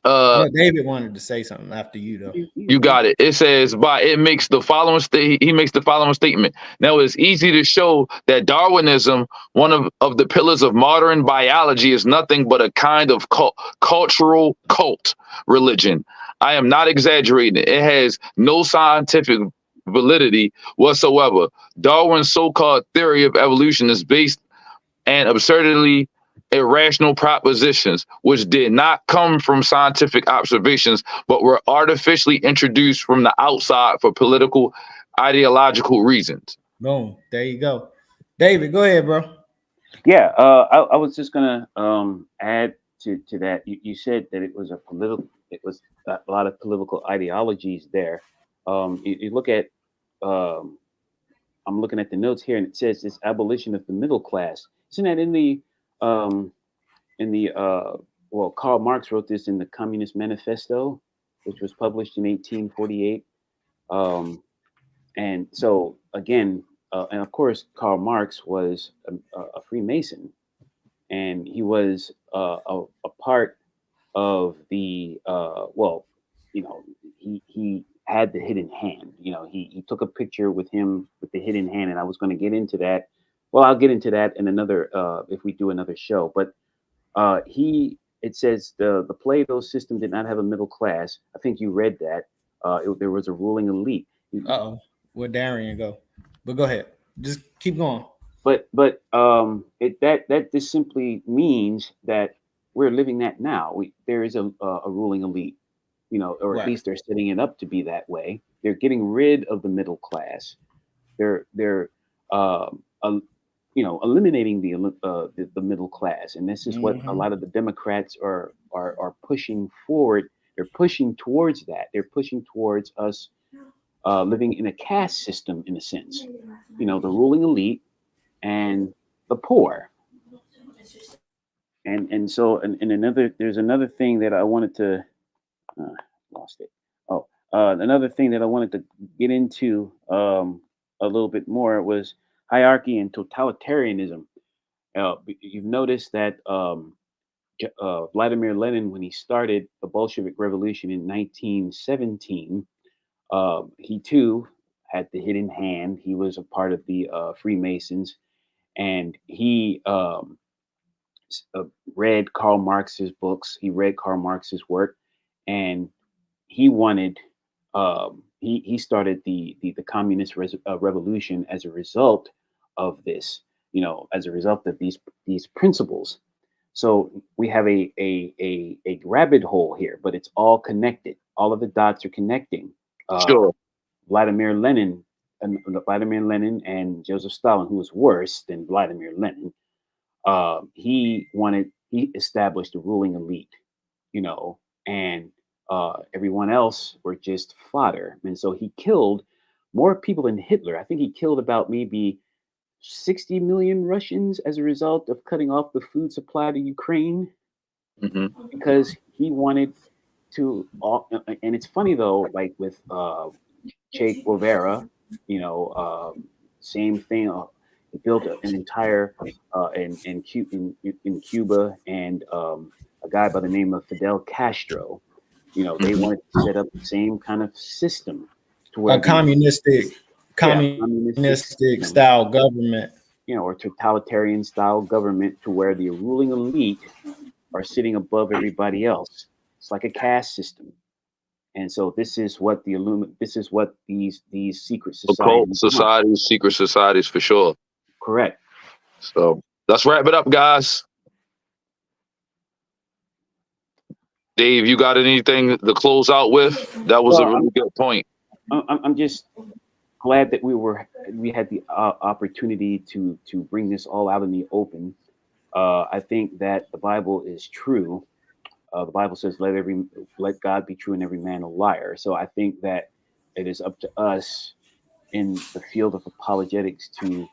S3: David wanted to say something after you though.
S1: You got it. It says he makes the following statement. Now it's easy to show that Darwinism, one of the pillars of modern biology, is nothing but a kind of cultural cult religion. I am not exaggerating. It has no scientific validity whatsoever. Darwin's so-called theory of evolution is based on absurdly irrational propositions, which did not come from scientific observations, but were artificially introduced from the outside for political, ideological reasons.
S3: Boom. There you go. David, go ahead, bro.
S2: Yeah, I was just gonna add to that. You said that it was a lot of political ideologies there. You look at I'm looking at the notes here, and it says this abolition of the middle class. Isn't that in the Karl Marx wrote this in the Communist Manifesto, which was published in 1848. And so again, and of course, Karl Marx was a Freemason, and he was a part of the he had the hidden hand. He took a picture with him with the hidden hand, and I was going to get into that. Well, I'll get into that in another if we do another show. But it says the Plato system did not have a middle class. I think you read that. There was a ruling elite.
S3: Where'd Darian go? But go ahead. Just keep going.
S2: But that this simply means that we're living that now. There is a ruling elite, or at least they're setting it up to be that way. They're getting rid of the middle class. They're eliminating the middle class, and this is what a lot of the Democrats are pushing forward. They're pushing towards that. They're pushing towards us living in a caste system, in a sense. The ruling elite and the poor. And so there's another thing that I wanted to lost it. Another thing that I wanted to get into a little bit more was hierarchy and totalitarianism. You've noticed that Vladimir Lenin, when he started the Bolshevik Revolution in 1917, he too had the hidden hand. He was a part of the Freemasons, and he read Karl Marx's books. He read Karl Marx's work, and he wanted he started the communist revolution as a result of this, as a result of these principles. So we have a rabbit hole here, but it's all connected. All of the dots are connecting.
S1: Sure.
S2: Vladimir Lenin and Joseph Stalin, who was worse than Vladimir Lenin, he established a ruling elite, and everyone else were just fodder. And so he killed more people than Hitler. I think he killed about maybe 60 million Russians as a result of cutting off the food supply to Ukraine, because he wanted to. And it's funny though, like with Che Guevara, same thing. He built an entire in Cuba, and a guy by the name of Fidel Castro. They wanted to set up the same kind of system to where
S3: a communistic style government,
S2: or totalitarian style government, to where the ruling elite are sitting above everybody else. It's like a caste system. And so this is what these secret societies,
S1: secret societies for sure.
S2: Correct.
S1: So let's wrap it up, guys. Dave, you got anything to close out with? That was a really good point.
S2: I'm just glad that we had the opportunity to bring this all out in the open. I think that the Bible is true. The Bible says, let God be true and every man a liar. So I think that it is up to us in the field of apologetics to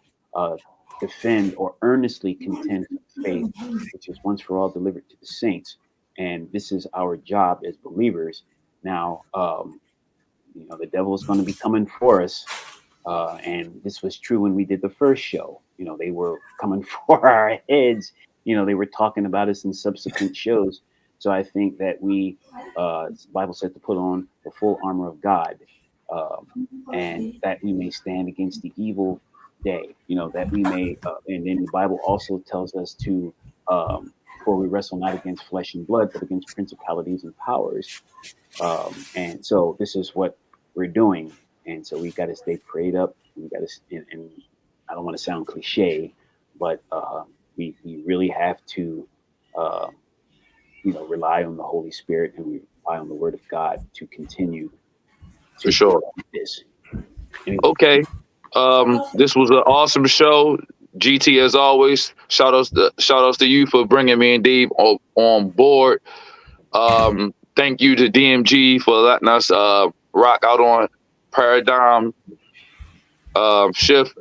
S2: defend or earnestly contend for faith, which is once for all delivered to the saints. And this is our job as believers. Now, the devil is going to be coming for us. And this was true when we did the first show. They were coming for our heads. They were talking about us in subsequent shows. So I think that the Bible said to put on the full armor of God, and that we may stand against the evil day, that we may, and then the Bible also tells us to, for we wrestle not against flesh and blood, but against principalities and powers. And so this is what we're doing. And so we got to stay prayed up. We got to, and I don't want to sound cliche, but we really have to, rely on the Holy Spirit, and we rely on the Word of God to continue.
S1: For sure.
S2: This.
S1: Anyway. Okay. This was an awesome show. GT, as always, shout outs to you for bringing me and Dave on board. Thank you to DMG for letting us rock out on Paradigm Shift.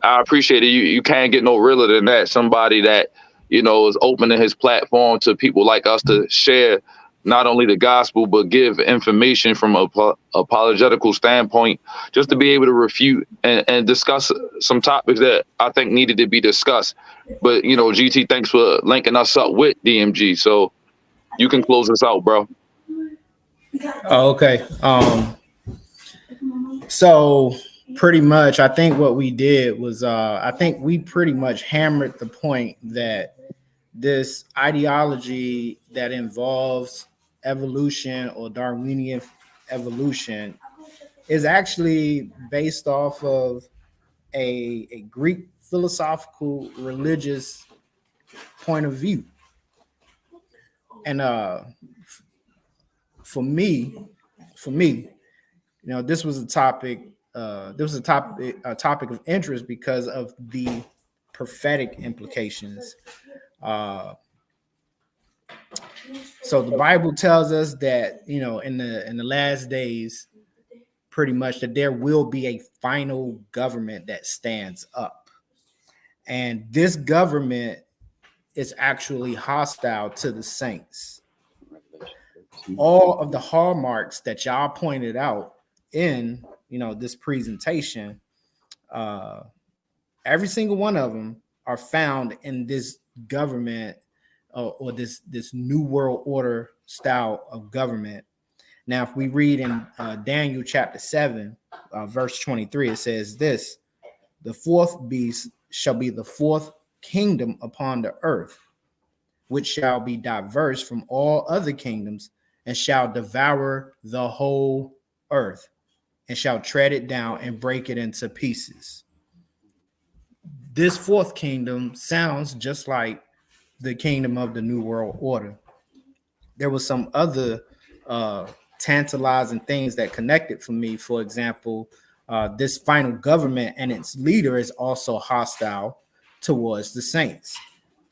S1: I appreciate it. You can't get no realer than that. Somebody that, is opening his platform to people like us to share not only the gospel, but give information from a apologetical standpoint, just to be able to refute and discuss some topics that I think needed to be discussed. But, GT, thanks for linking us up with DMG. So you can close us out, bro.
S3: Oh, okay. So pretty much, I think what we did was, I think we pretty much hammered the point that this ideology that involves evolution or Darwinian evolution is actually based off of a Greek philosophical religious point of view. And for me, this was a topic. This was a topic of interest because of the prophetic implications. So the Bible tells us that, in the last days, pretty much, that there will be a final government that stands up. And this government is actually hostile to the saints. All of the hallmarks that y'all pointed out in, this presentation, every single one of them are found in this government or this new world order style of government. Now, if we read in Daniel chapter 7, verse 23, it says this: the fourth beast shall be the fourth kingdom upon the earth, which shall be diverse from all other kingdoms, and shall devour the whole earth, and shall tread it down and break it into pieces. This fourth kingdom sounds just like the kingdom of the New World Order. There was some other tantalizing things that connected for me. For example, this final government and its leader is also hostile towards the saints.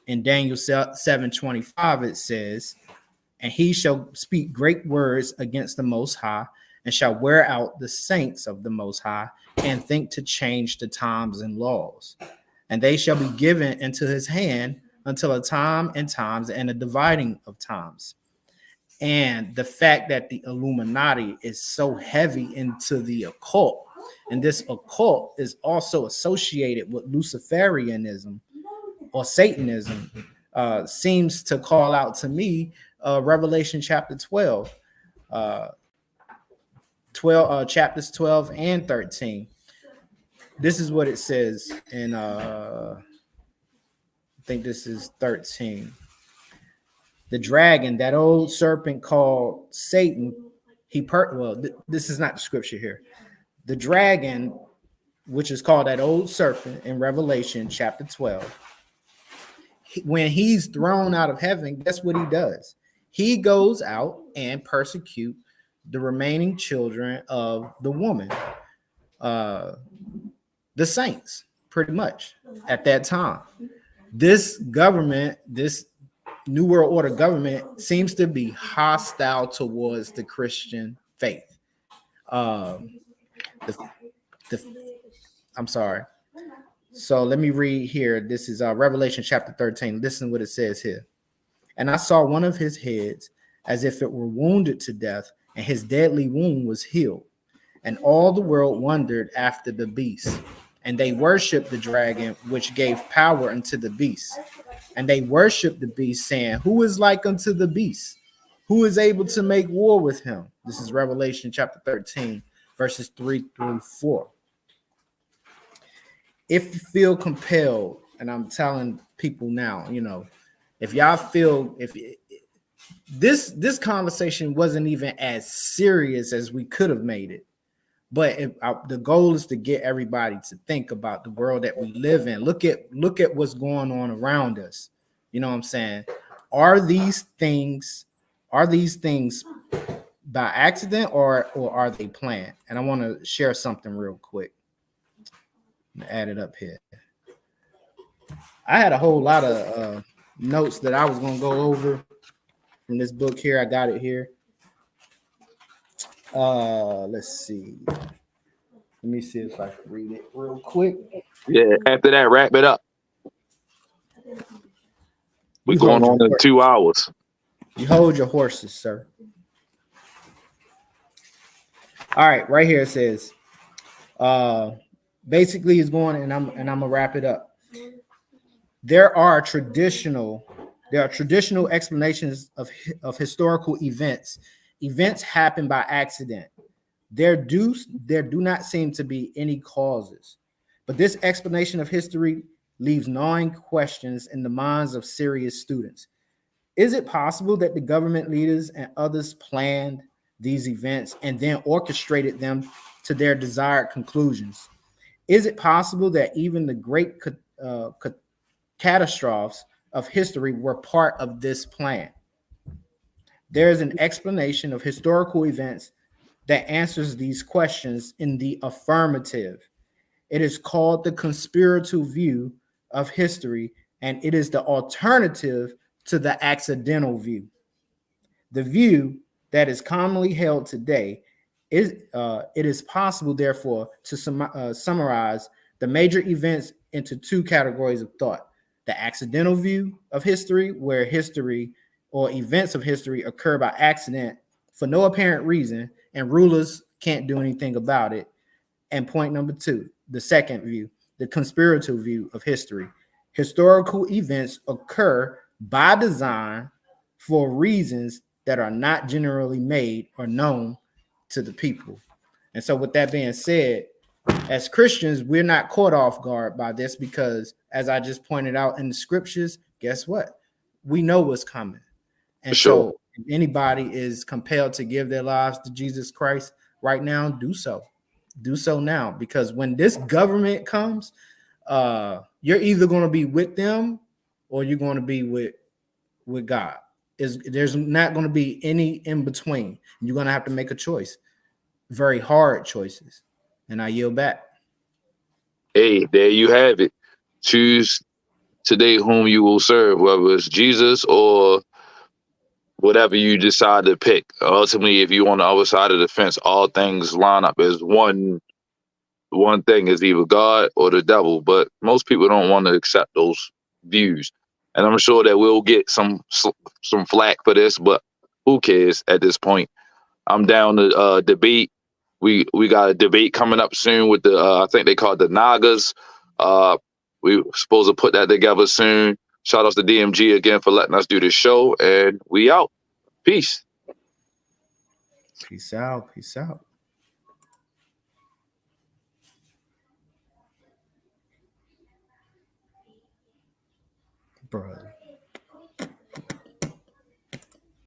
S3: In Daniel 7:25, it says, and he shall speak great words against the Most High, and shall wear out the saints of the Most High, and think to change the times and laws. And they shall be given into his hand until a time and times and a dividing of times. And the fact that the Illuminati is so heavy into the occult, and this occult is also associated with Luciferianism or Satanism, seems to call out to me Revelation chapter 12, chapters 12 and 13. This is what it says in, I think this is 13. The dragon, that old serpent called Satan, this is not the scripture here. The dragon, which is called that old serpent in Revelation chapter 12, when he's thrown out of heaven, guess what he does? He goes out and persecute the remaining children of the woman, the saints, pretty much at that time. This government, this New World Order government, seems to be hostile towards the Christian faith. I'm sorry. So let me read here. This is Revelation chapter 13. Listen to what it says here. And I saw one of his heads as if it were wounded to death, and his deadly wound was healed. And all the world wondered after the beast. And they worshiped the dragon, which gave power unto the beast. And they worshiped the beast, saying, who is like unto the beast? Who is able to make war with him? This is Revelation chapter 13, verses 3 through 4. If you feel compelled, and I'm telling people now, if y'all feel, if this conversation wasn't even as serious as we could have made it, but the goal is to get everybody to think about the world that we live in. Look at what's going on around us. You know what I'm saying? Are these things by accident or are they planned? And I want to share something real quick. I'm gonna add it up here. I had a whole lot of notes that I was gonna go over from this book here. I got it here. Let's see. Let me see if I can read it real quick.
S1: Yeah, after that, wrap it up. We're going on in 2 hours.
S3: You hold your horses, sir. All right, right here it says, basically it's going, and I'm gonna wrap it up. There are traditional explanations of historical events. Events happen by accident. There do not seem to be any causes, but this explanation of history leaves gnawing questions in the minds of serious students. Is it possible that the government leaders and others planned these events and then orchestrated them to their desired conclusions? Is it possible that even the great catastrophes of history were part of this plan? There is an explanation of historical events that answers these questions in the affirmative. It is called the conspiratorial view of history, and it is the alternative to the accidental view. The view that is commonly held today is it is possible, therefore, to summarize the major events into two categories of thought: the accidental view of history, where history or events of history occur by accident for no apparent reason, and rulers can't do anything about it. And point number two, the second view, the conspiratorial view of history. Historical events occur by design for reasons that are not generally made or known to the people. And so with that being said, As Christians, we're not caught off guard by this because, as I just pointed out in the scriptures, guess what? We know what's coming. And
S1: Sure.
S3: so if anybody is compelled to give their lives to Jesus Christ right now, do so. Do so now, because when this government comes, you're either going to be with them or you're going to be with God. There's not going to be any in between. You're going to have to make a choice. Very hard choices. And I yield back.
S1: Hey, there you have it. Choose today whom you will serve, whether it's Jesus or whatever you decide to pick. Ultimately, if you're on the other side of the fence, all things line up as one thing, is either God or the devil. But most people don't want to accept those views. And I'm sure that we'll get some flack for this, but who cares at this point? I'm down to debate. We got a debate coming up soon with the I think they call it the Nagas. We supposed to put that together soon. Shout out to DMG again for letting us do this show, and we out. Peace.
S3: Peace out. Peace out.